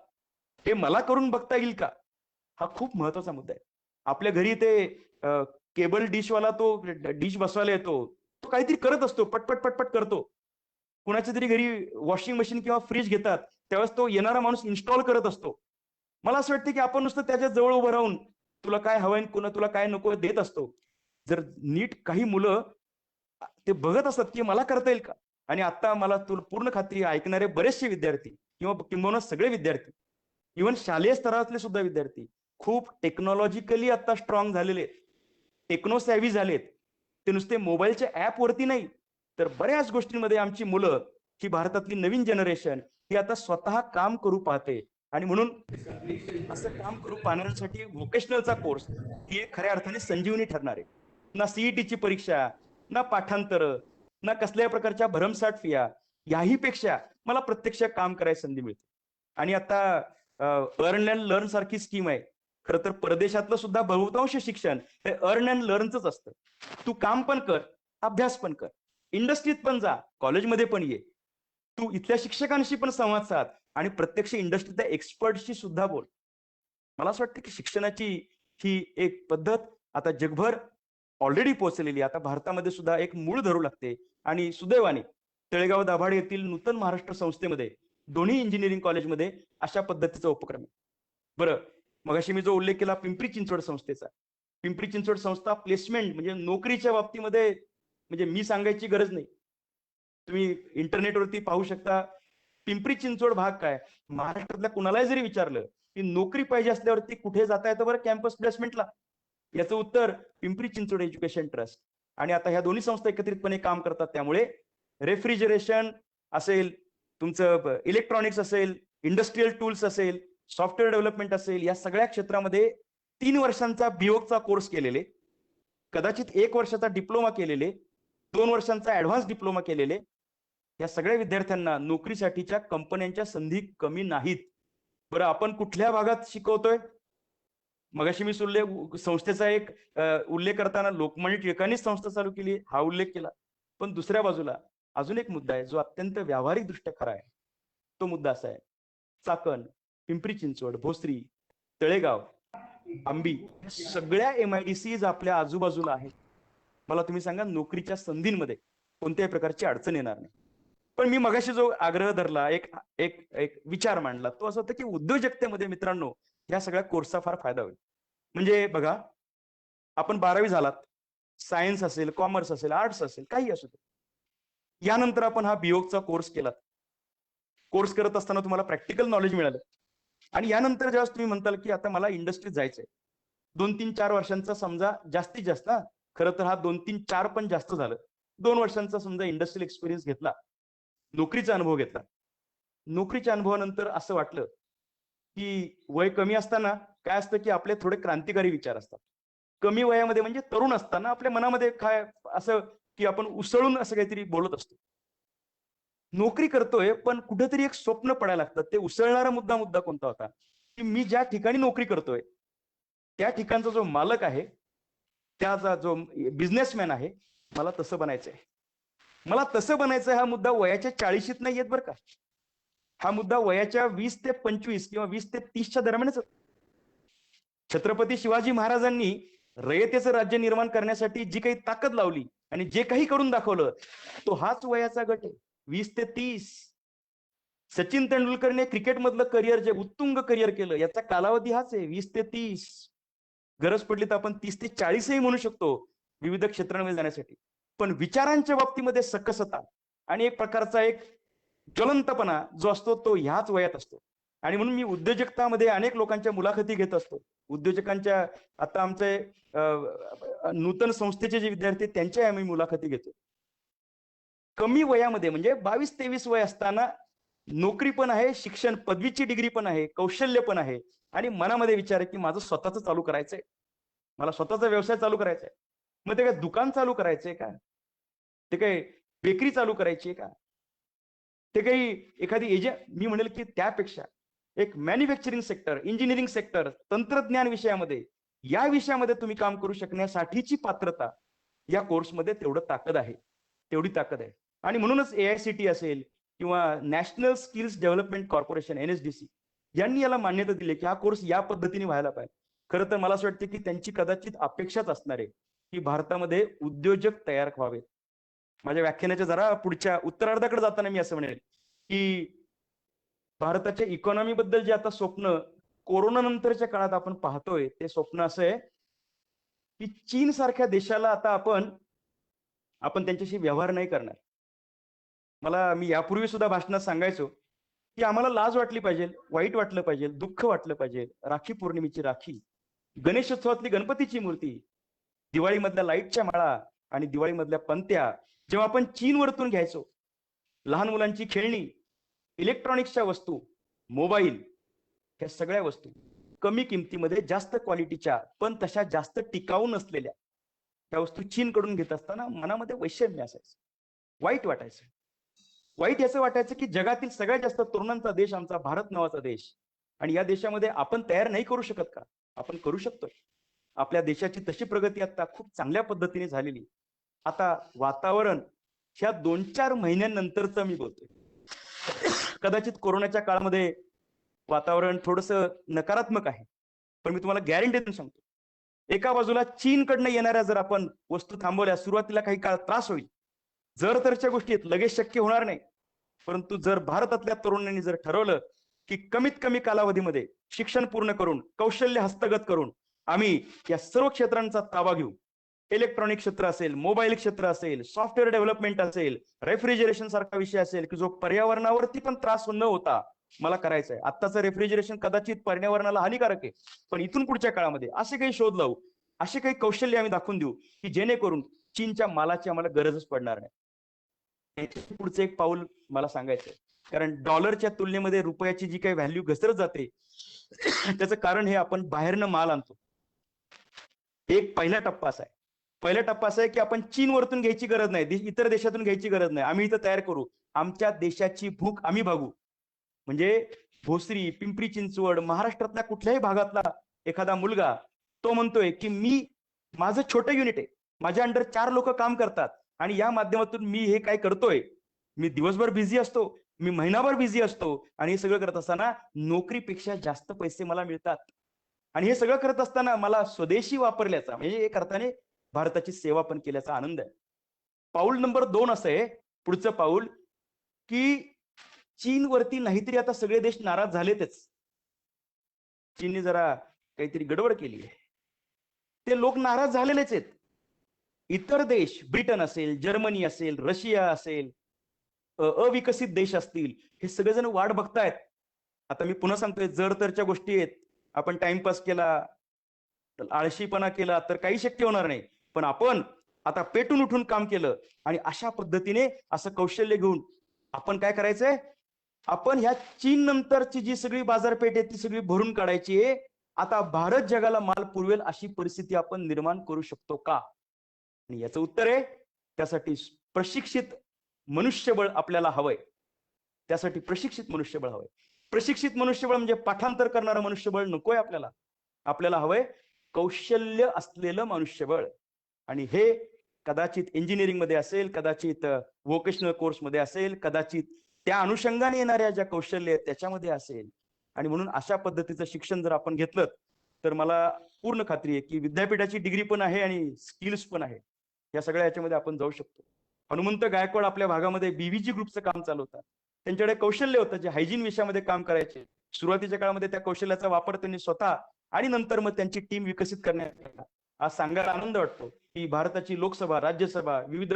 हे मला करून बघता येईल का, हा खूप महत्वाचा मुद्दा आहे. आपल्या घरी ते केबल डिशवाला तो डिश बसवायला येतो, तो काहीतरी करत असतो, पटपट पटपट करतो. कुणाच्या तरी घरी वॉशिंग मशीन किंवा फ्रीज घेतात, त्यावेळेस तो येणारा माणूस इन्स्टॉल करत असतो. मला असं वाटतं की आपण नुसतं त्याच्या जवळ उभं राहून तुला काय हवंय, कुणा तुला काय नको देत असतो. जर नीट काही मुलं ते बघत असतात की मला करता येईल का, आणि आता मला तुला पूर्ण खात्री ऐकणारे बरेचसे विद्यार्थी किंवा किंबहुना सगळे विद्यार्थी, इव्हन शालेय स्तरातले सुद्धा विद्यार्थी खूप टेक्नॉलॉजिकली आता स्ट्रॉंग झालेले, टेक्नो सॅव्ही झालेत. ते नुसते मोबाईलच्या ऍप वरती नाही, तर बऱ्याच गोष्टींमध्ये आमची मुलं, ही भारतातली नवीन जनरेशन, ही आता स्वतः काम करू पाहते. आणि म्हणून असं काम करू पाहण्यासाठी व्होकेशनलचा कोर्स ही एक खऱ्या अर्थाने संजीवनी ठरणार आहे. ना सीईटीची परीक्षा, ना पाठांतर, ना कसल्याही प्रकारच्या भरमसाठ फिया, याही पेक्षा मला प्रत्यक्ष काम करायची संधी मिळते. आणि आता अर्न अँड लर्न सारखी स्कीम आहे. खरं तर परदेशातलं सुद्धा बहुतांश शिक्षण हे अर्न अँड लर्नच असतं. तू काम पण कर, अभ्यास पण कर, इंडस्ट्रीत पण जा, कॉलेजमध्ये पण ये, तू इथल्या शिक्षकांशी पण संवाद साध आणि प्रत्यक्ष इंडस्ट्रीतल्या एक्सपर्टशी सुद्धा बोल. मला असं वाटतं की शिक्षणाची ही एक पद्धत आता जगभर ऑलरेडी पोहोचलेली, आता भारतामध्ये सुद्धा एक मूळ धरू लागते. आणि सुदैवाने तळेगाव दाभाडे येथील नूतन महाराष्ट्र संस्थेमध्ये दोन्ही इंजिनिअरिंग कॉलेजमध्ये अशा पद्धतीचा उपक्रम आहे. बरं, मगाशी मी जो उल्लेख केला पिंपरी चिंचवड संस्थेचा, पिंपरी चिंचवड संस्था प्लेसमेंट म्हणजे नोकरीच्या बाबतीमध्ये, म्हणजे मी सांगायची गरज नाही, तुम्ही इंटरनेटवरती पाहू शकता. पिंपरी चिंचवड भाग काय, महाराष्ट्रातल्या कुणालाही जरी विचारलं की नोकरी पाहिजे असल्यावरती कुठे जाता येतं बरं कॅम्पस प्लेसमेंटला, याचं उत्तर पिंपरी चिंचवड एज्युकेशन ट्रस्ट. आणि आता ह्या दोन्ही संस्था एकत्रितपणे काम करतात, त्यामुळे रेफ्रिजरेशन असेल, तुमचं इलेक्ट्रॉनिक्स असेल, इंडस्ट्रियल टूल्स असेल, सॉफ्टवेअर डेव्हलपमेंट असेल, या सगळ्या क्षेत्रामध्ये 3 वर्षांचा बिओकचा कोर्स केलेले, कदाचित 1 वर्षाचा डिप्लोमा केलेले, 2 वर्षांचा ऍडव्हान्स डिप्लोमा केलेले, या सगळ्या विद्यार्थ्यांना नोकरीसाठीच्या कंपन्यांच्या संधी कमी नाहीत. बरं, आपण कुठल्या भागात शिकवतोय? मगाशी मी संस्थेचा एक उल्लेख करताना लोकमान्य टिळकांनीच संस्था चालू केली हा उल्लेख केला, पण दुसऱ्या बाजूला अजून एक मुद्दा आहे जो अत्यंत व्यावहारिक दृष्ट्या खरा आहे. तो मुद्दा असा आहे, चाकण, पिंपरी चिंचवड, भोसरी, तळेगाव, आंबी, सगळ्या MIDCs आपल्या आजूबाजूला आहेत. मला तुम्ही सांगा, नोकरीच्या संधींमध्ये कोणत्याही प्रकारची अडचण येणार नाही. पण मी मगाशी जो आग्रह धरला, एक एक एक विचार मांडला, तो असं होता की उद्योजकतेमध्ये मित्रांनो या सगळ्या कोर्सचा फार फायदा होईल. म्हणजे बघा, आपण 12वी झालात, सायन्स असेल, कॉमर्स असेल, आर्ट्स असेल, काही असू दे, यानंतर आपण हा बिओकचा कोर्स केलात. कोर्स करत असताना तुम्हाला प्रॅक्टिकल नॉलेज मिळालं, आणि यानंतर जेव्हा तुम्ही म्हणताल की आता मला इंडस्ट्रीत जायचंय, 2-3-4 वर्षांचा समजा जास्तीत जास्त, खरं तर हा 2-3-4 पण जास्त झालं, 2 वर्षांचा समजा इंडस्ट्रियल एक्सपिरियन्स घेतला, नोकरीचा अनुभव घेतला. नोकरीच्या अनुभवानंतर असं वाटलं की वय कमी असताना काय असतं की आपले थोडे क्रांतिकारी विचार असतात. कमी वयामध्ये म्हणजे तरुण असताना आपल्या मनामध्ये काय असं की आपण उसळून असं काहीतरी बोलत असतो. नोकरी करतोय पण कुठेतरी एक स्वप्न पडायला लागतं. ते उसळणारा मुद्दा कोणता होता, की मी ज्या ठिकाणी नोकरी करतोय त्या ठिकाणचा जो मालक आहे, त्याचा जो बिझनेसमॅन आहे, मला तसं बनायचंय. मला तसं बनायचं हा मुद्दा वयाच्या 40शीत नाही येत बरं का. हा मुद्दा वयाच्या 20 ते 25 किंवा 20 ते 30च्या दरम्यानच. छत्रपती शिवाजी महाराजांनी रयतेचं राज्य निर्माण करण्यासाठी जी काही ताकद लावली आणि जे काही करून दाखवलं, तो हाच वयाचा गट आहे, 20 ते 30. सचिन तेंडुलकरने क्रिकेटमधलं करिअर जे उत्तुंग करिअर केलं, याचा कालावधी हाच आहे, 20 ते 30. गरज पडली तर आपण 30 ते 40ही म्हणू शकतो विविध क्षेत्रांमध्ये जाण्यासाठी. पण विचारांच्या बाबतीमध्ये सकसता आणि एक प्रकारचा एक ज्वलंतपणा जो असतो तो ह्याच वयात असतो. आणि म्हणून मी उद्योजकतामध्ये अनेक लोकांच्या मुलाखती घेत असतो. उद्योजकांच्या आता आमचे नूतन संस्थेचे जे विद्यार्थी त्यांच्या आम्ही मुलाखती घेतो. कमी वयामध्ये म्हणजे 22-23 वय असताना नोकरी पण आहे, शिक्षण पदवीची डिग्री पण आहे, कौशल्य पण आहे आणि मनामध्ये विचार आहे की माझं स्वतःच चालू करायचंय. मला स्वतःचा व्यवसाय चालू करायचा आहे. मग ते काय दुकान चालू करायचंय का? ते काय बेकरी चालू करायची आहे का? ते काही एखादी मी म्हणेल की त्यापेक्षा एक मॅन्युफॅक्चरिंग सेक्टर, इंजिनिअरिंग सेक्टर, तंत्रज्ञान विषयामध्ये या विषयामध्ये तुम्ही काम करू शकण्यासाठीची पात्रता या कोर्समध्ये तेवढी ताकद आहे. आणि म्हणूनच AICTE असेल किंवा national skills development corporation NSDC यांनी याला मान्यता दिली की हा कोर्स या पद्धतीने व्हायला पाहिजे. खरं तर मला असं वाटतं की त्यांची कदाचित अपेक्षाच असणार आहे की भारतामध्ये उद्योजक तयार व्हावेत. माझ्या व्याख्यानाच्या जरा पुढच्या उत्तरार्धाकडे जाताना मी असं म्हणेल की भारताच्या इकॉनॉमी बद्दल जे आता स्वप्न कोरोना नंतरच्या काळात आपण पाहतोय, ते स्वप्न असं आहे की चीन सारख्या देशाला आता आपण त्यांच्याशी व्यवहार नाही करणार. मी यापूर्वी सुद्धा भाषणात सांगायचो की आम्हाला लाज वाटली पाहिजे, वाईट वाटलं पाहिजे, दुःख वाटलं पाहिजे. राखी पौर्णिमेची राखी, गणेशोत्सवातली गणपतीची मूर्ती, दिवाळीमधल्या लाईटच्या माळा आणि दिवाळीमधल्या पंत्या जेव्हा आपण चीनवरतून घ्यायचो, लहान मुलांची खेळणी, इलेक्ट्रॉनिक्सच्या वस्तू, मोबाईल, ह्या सगळ्या वस्तू कमी किमतीमध्ये जास्त क्वालिटीच्या पण तशा जास्त टिकाऊ नसलेल्या त्या वस्तू चीनकडून घेत असताना मनामध्ये वैषम्य असायचं, वाईट वाटायचं. वाईट याचं वाटायचं की जगातील सगळ्यात जास्त तरुणांचा देश आमचा भारत नावाचा देश, आणि या देशामध्ये आपण तयार नाही करू शकत का? आपण करू शकतोय. आपल्या देशाची तशी प्रगती आता खूप चांगल्या पद्धतीने झालेली. आता वातावरण ह्या 2-4 महिन्यानंतरच मी बोलतोय. कदाचित कोरोनाच्या काळामध्ये वातावरण थोडस नकारात्मक आहे, पण मी तुम्हाला गॅरंटी देऊन सांगतो, एका बाजूला चीनकडनं येणाऱ्या जर आपण वस्तू थांबवल्या, सुरुवातीला काही काळ त्रास होईल, जर तरच्या गोष्टी लगेच शक्य होणार नाही. परंतु जर भारतातल्या तरुणांनी जर ठरवलं की कमीत कमी कालावधीमध्ये शिक्षण पूर्ण करून, कौशल्य हस्तगत करून आम्ही या सर्व क्षेत्रांचा ताबा घेऊ, इलेक्ट्रॉनिक क्षेत्र असेल, मोबाईल क्षेत्र असेल, सॉफ्टवेअर डेव्हलपमेंट असेल, रेफ्रिजरेशन सारखा विषय असेल की जो पर्यावरणावरती पण त्रास न होता मला करायचं आहे. आत्ताचं रेफ्रिजरेशन कदाचित पर्यावरणाला हानिकारक आहे, पण इथून पुढच्या काळामध्ये असे काही शोध लावू, असे काही कौशल्य आम्ही दाखवून देऊ की जेणेकरून चीनच्या मालाची आम्हाला गरजच पडणार नाही. पुढचं एक पाऊल मला सांगायचंय, कारण डॉलरच्या तुलनेमध्ये रुपयाची जी काही व्हॅल्यू घसरत जाते त्याचं कारण हे आपण बाहेरनं माल आणतो. एक पहिला टप्पा असा आहे. पहिला टप्पा असा आहे की आपण चीनवरतून घ्यायची गरज नाही, इतर देशातून घ्यायची गरज नाही, आम्ही इथं तयार करू, आमच्या देशाची भूक आम्ही भागू. म्हणजे भोसरी, पिंपरी चिंचवड, महाराष्ट्रातल्या कुठल्याही भागातला एखादा मुलगा तो म्हणतोय की माझं छोटं युनिट आहे, माझ्या अंडर 4 लोक काम करतात आणि या माध्यमातून मी हे काय करतोय, मी दिवसभर बिझी असतो, मी महिनाभर बिझी असतो आणि हे सगळं करत असताना नोकरीपेक्षा जास्त पैसे मला मिळतात. आणि हे सगळं करत असताना मला स्वदेशी वापरल्याचा म्हणजे एक अर्थाने भारताची सेवा पण केल्याचा आनंद आहे. पाऊल नंबर 2 असं आहे, पुढचं पाऊल, की चीनवरती नाहीतरी आता सगळे देश नाराज झालेतच. चीनने जरा काहीतरी गडबड केली आहे, ते लोक नाराज झालेलेच आहेत. इतर देश, ब्रिटन असेल, जर्मनी असेल, रशिया असेल, अविकसित देश असतील, हे सगळेजण वाट बघतायत. आता मी पुन्हा सांगतोय, जर तरच्या गोष्टी आहेत, आपण टाइमपास केला, आळशीपणा केला तर काही शक्य होणार नाही. पण आपण आता पेटून उठून काम केलं आणि अशा पद्धतीने असं कौशल्य घेऊन आपण काय करायचंय, आपण ह्या चीन नंतरची जी सगळी बाजारपेठ आहे ती सगळी भरून काढायची आहे आता भारत जगाला माल पुरवेल अशी परिस्थिती आपण निर्माण करू शकतो का? आणि याचं उत्तर आहे, त्यासाठी प्रशिक्षित मनुष्यबळ आपल्याला हवंय. त्यासाठी प्रशिक्षित मनुष्यबळ हवंय. प्रशिक्षित मनुष्यबळ म्हणजे पाठांतर करणारं मनुष्यबळ नकोय आपल्याला. आपल्याला हवंय कौशल्य असलेलं मनुष्यबळ. आणि हे कदाचित इंजिनिअरिंग मध्ये असेल, कदाचित व्होकेशनल कोर्समध्ये असेल, कदाचित त्या अनुषंगाने येणाऱ्या ज्या कौशल्य आहेत त्याच्यामध्ये असेल. आणि म्हणून अशा पद्धतीचं शिक्षण जर आपण घेतलं तर मला पूर्ण खात्री आहे की विद्यापीठाची डिग्री पण आहे आणि स्किल्स पण आहे. या सगळ्या याच्यामध्ये आपण जाऊ शकतो. हनुमंत गायकवाड आपल्या भागामध्ये बीव्हीजी ग्रुपचं काम चालवतात. त्यांच्याकडे कौशल्य होतं, जे हायजीन विषयामध्ये काम करायचे. सुरुवातीच्या काळामध्ये त्या कौशल्याचा वापर त्यांनी स्वतः आणि नंतर मग त्यांची टीम विकसित करण्यात आला. आज सांगायला आनंद वाटतो की भारताची लोकसभा, राज्यसभा, विविध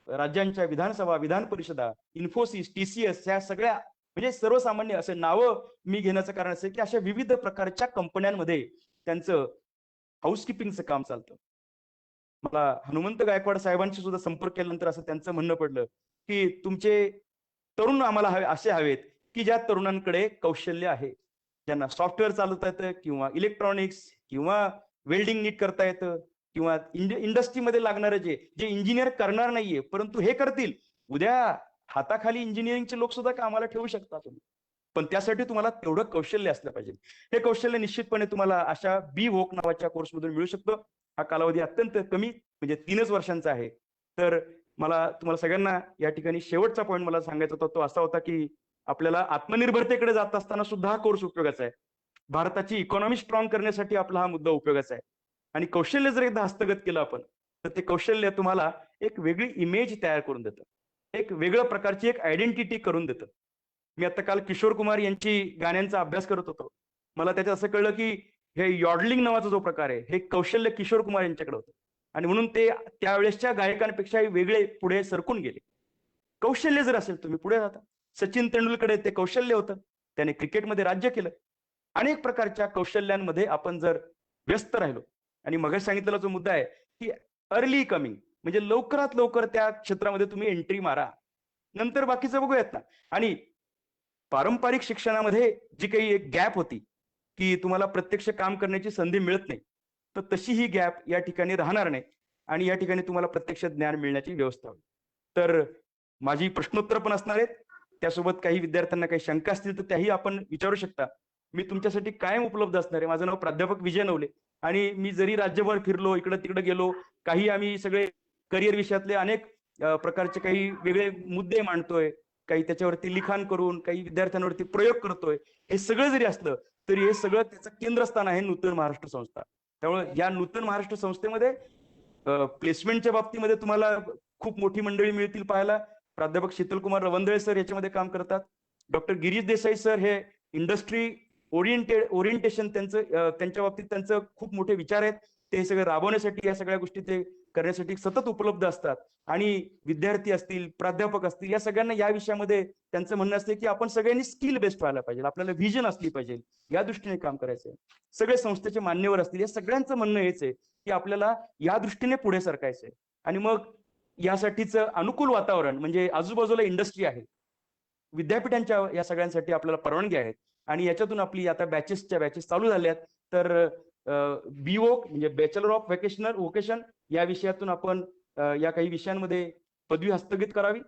राज्यांच्या विधानसभा, विधान परिषदा, इन्फोसिस, TCS ह्या सगळ्या म्हणजे सर्वसामान्य असे नावं मी घेण्याचं कारण असं की अशा विविध प्रकारच्या कंपन्यांमध्ये त्यांचं हाऊसकीपिंगचं काम चालतं. मला हनुमंत गायकवाड साहेबांशी सुद्धा संपर्क केल्यानंतर असं त्यांचं म्हणणं पडलं की तुमचे तरुण आम्हाला असे हवेत की ज्या तरुणांकडे कौशल्य आहे, ज्यांना सॉफ्टवेअर चालवता येतं किंवा इलेक्ट्रॉनिक्स किंवा वेल्डिंग नीट करता येतं किंवा इंडस्ट्रीमध्ये लागणारे जे जे इंजिनियर करणार नाहीये परंतु हे करतील. उद्या हाताखाली इंजिनिअरिंगचे लोक सुद्धा कामाला ठेवू शकता तुम्ही. पण त्यासाठी तुम्हाला तेवढं कौशल्य असलं पाहिजे. हे कौशल्य निश्चितपणे तुम्हाला अशा बी वोक नावाच्या कोर्समधून मिळू शकतो. हा कालावधी अत्यंत कमी म्हणजे 3च वर्षांचा आहे. तर मला तुम्हाला सगळ्यांना या ठिकाणी शेवटचा पॉईंट मला सांगायचा होता तो असा होता की आपल्याला आत्मनिर्भरतेकडे जात असताना सुद्धा हा कोर्स उपयोगाचा आहे. भारताची इकॉनॉमी स्ट्रॉंग करण्यासाठी आपला हा मुद्दा उपयोगाचा आहे. आणि कौशल्य जर एकदा हस्तगत केलं आपण तर ते कौशल्य तुम्हाला एक वेगळी इमेज तयार करून देतं. एक वेगळ्या प्रकारची एक आयडेंटिटी करून देतं. मी आता काल किशोर कुमार यांची गाण्यांचा अभ्यास करत होतो. मला त्याच्यात असं कळलं की हे यॉडलिंग नावाचा जो प्रकार आहे हे कौशल्य किशोर कुमार यांच्याकडे होतं. आणि म्हणून ते त्यावेळेसच्या गायकांपेक्षाही वेगळे पुढे सरकून गेले. कौशल्य जर असेल तुम्ही पुढे जाता. सचिन तेंडुलकर ते कौशल्य होतं. त्याने क्रिकेटमध्ये राज्य केलं. अनेक प्रकारच्या कौशल्यांमध्ये आपण जर व्यस्त राहिलो आणि मगाशी सांगितलेला जो मुद्दा आहे की अर्ली कमिंग म्हणजे लवकरात लवकर त्या क्षेत्रामध्ये तुम्ही एंट्री मारा. नंतर बाकीचं बघूयात ना. आणि पारंपरिक शिक्षणामध्ये जी काही एक गॅप होती की तुम्हाला प्रत्यक्ष काम करण्याची संधी मिळत नाही, तर तशी ही गॅप या ठिकाणी राहणार नाही आणि या ठिकाणी तुम्हाला प्रत्यक्ष ज्ञान मिळण्याची व्यवस्था होईल. तर माझी प्रश्नोत्तर पण असणार आहेत. त्यासोबत काही विद्यार्थ्यांना काही शंका असतील तर त्याही आपण विचारू शकता. मी तुमच्यासाठी कायम उपलब्ध असणार आहे. माझं नाव प्राध्यापक विजय नवले आणि मी जरी राज्यभर फिरलो, इकडे तिकडे गेलो, काही आम्ही सगळे करिअर विषयातले अनेक प्रकारचे काही वेगळे मुद्दे मांडतोय, काही त्याच्यावरती लिखाण करून काही विद्यार्थ्यांवरती प्रयोग करतोय. हे सगळं जरी असलं तरी हे सगळं त्याचं केंद्रस्थान आहे नूतन महाराष्ट्र संस्था. त्यामुळे या नूतन महाराष्ट्र संस्थेमध्ये प्लेसमेंटच्या बाबतीमध्ये तुम्हाला खूप मोठी मंडळी मिळतील पाहायला. प्राध्यापक शीतलकुमार रवंदळे सर याच्यामध्ये काम करतात. डॉक्टर गिरीश देसाई सर हे इंडस्ट्री ओरिएंटेशन त्यांच्या बाबतीत त्यांचं खूप मोठे विचार आहेत. ते सगळे राबवण्यासाठी या सगळ्या गोष्टी ते करण्यासाठी सतत उपलब्ध असतात. आणि विद्यार्थी असतील, प्राध्यापक असतील, या सगळ्यांना या विषयामध्ये त्यांचं म्हणणं असते की आपण सगळ्यांनी स्किल बेस्ड व्हायला पाहिजे. आपल्याला व्हिजन असली पाहिजे. या दृष्टीने काम करायचंय. सगळे संस्थेचे मान्यवर असतील, या सगळ्यांचं म्हणणं हेच आहे की आपल्याला या दृष्टीने पुढे सरकायचंय. आणि मग यासाठीचं अनुकूल वातावरण म्हणजे आजूबाजूला इंडस्ट्री आहे, विद्यापीठांच्या या सगळ्यांसाठी आपल्याला परवानगी आहेत. आणि याच्यातून आपली आता बॅचेस चालू झाल्यात. तर बीओक म्हणजे बॅचलर ऑफ व्होकेशन या विषयातून आपण या काही विषयांमध्ये पदवी हस्तगत करावी,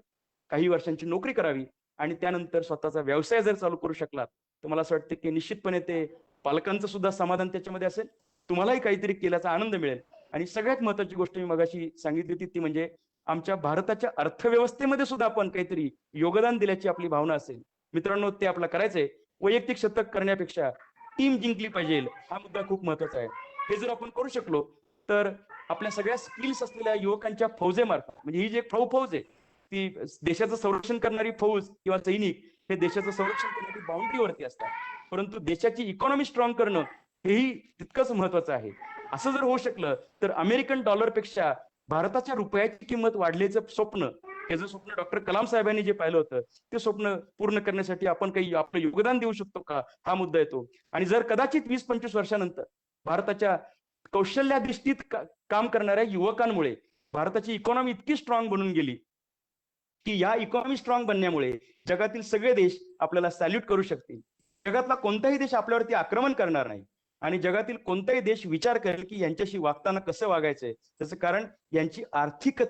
काही वर्षांची नोकरी करावी आणि त्यानंतर स्वतःचा व्यवसाय जर चालू करू शकलात तर मला असं वाटतं की निश्चितपणे ते पालकांचं सुद्धा समाधान त्याच्यामध्ये असेल, तुम्हालाही काहीतरी केल्याचा आनंद मिळेल. आणि सगळ्यात महत्वाची गोष्ट मी मगाशी सांगितली होती ती म्हणजे आमच्या भारताच्या अर्थव्यवस्थेमध्ये सुद्धा आपण काहीतरी योगदान दिल्याची आपली भावना असेल. मित्रांनो, ते आपलं करायचंय. वैयक्तिक शतक करण्यापेक्षा टीम जिंकली पाहिजे, हा मुद्दा खूप महत्वाचा आहे. हे जर आपण करू शकलो तर आपल्या सगळ्या स्किल्स असलेल्या युवकांच्या फौजेमार्फत म्हणजे ही जी एक फौज आहे ती देशाचं संरक्षण करणारी फौज किंवा सैनिक हे देशाचं संरक्षण करण्याची बाउंड्रीवरती असतात. परंतु देशाची इकॉनॉमी स्ट्रॉंग करणं हेही तितकंच महत्वाचं आहे. असं जर होऊ शकलं तर अमेरिकन डॉलरपेक्षा भारताच्या रुपयाची किंमत वाढल्याचं स्वप्न, हे जे स्वप्न डॉक्टर कलाम साहेबांनी जे पाहिलं होतं ते स्वप्न पूर्ण करण्यासाठी आपण काही आपलं योगदान देऊ शकतो का, हा मुद्दा येतो. आणि जर कदाचित 20-25 वर्षानंतर भारताच्या कौशल्याधिष्ठित काम करणाऱ्या युवकांमुळे भारताची इकॉनॉमी इतकी स्ट्रॉंग बनून गेली की या इकॉनॉमी स्ट्रॉंग बनण्यामुळे जगातील सगळे देश आपल्याला सॅल्यूट करू शकतील. जगातला कोणताही देश आपल्यावरती आक्रमण करणार नाही. आणि जगातील कोणताही देश विचार करेल की यांच्याशी वागताना कसं वागायचंय. त्याचं कारण यांची आर्थिक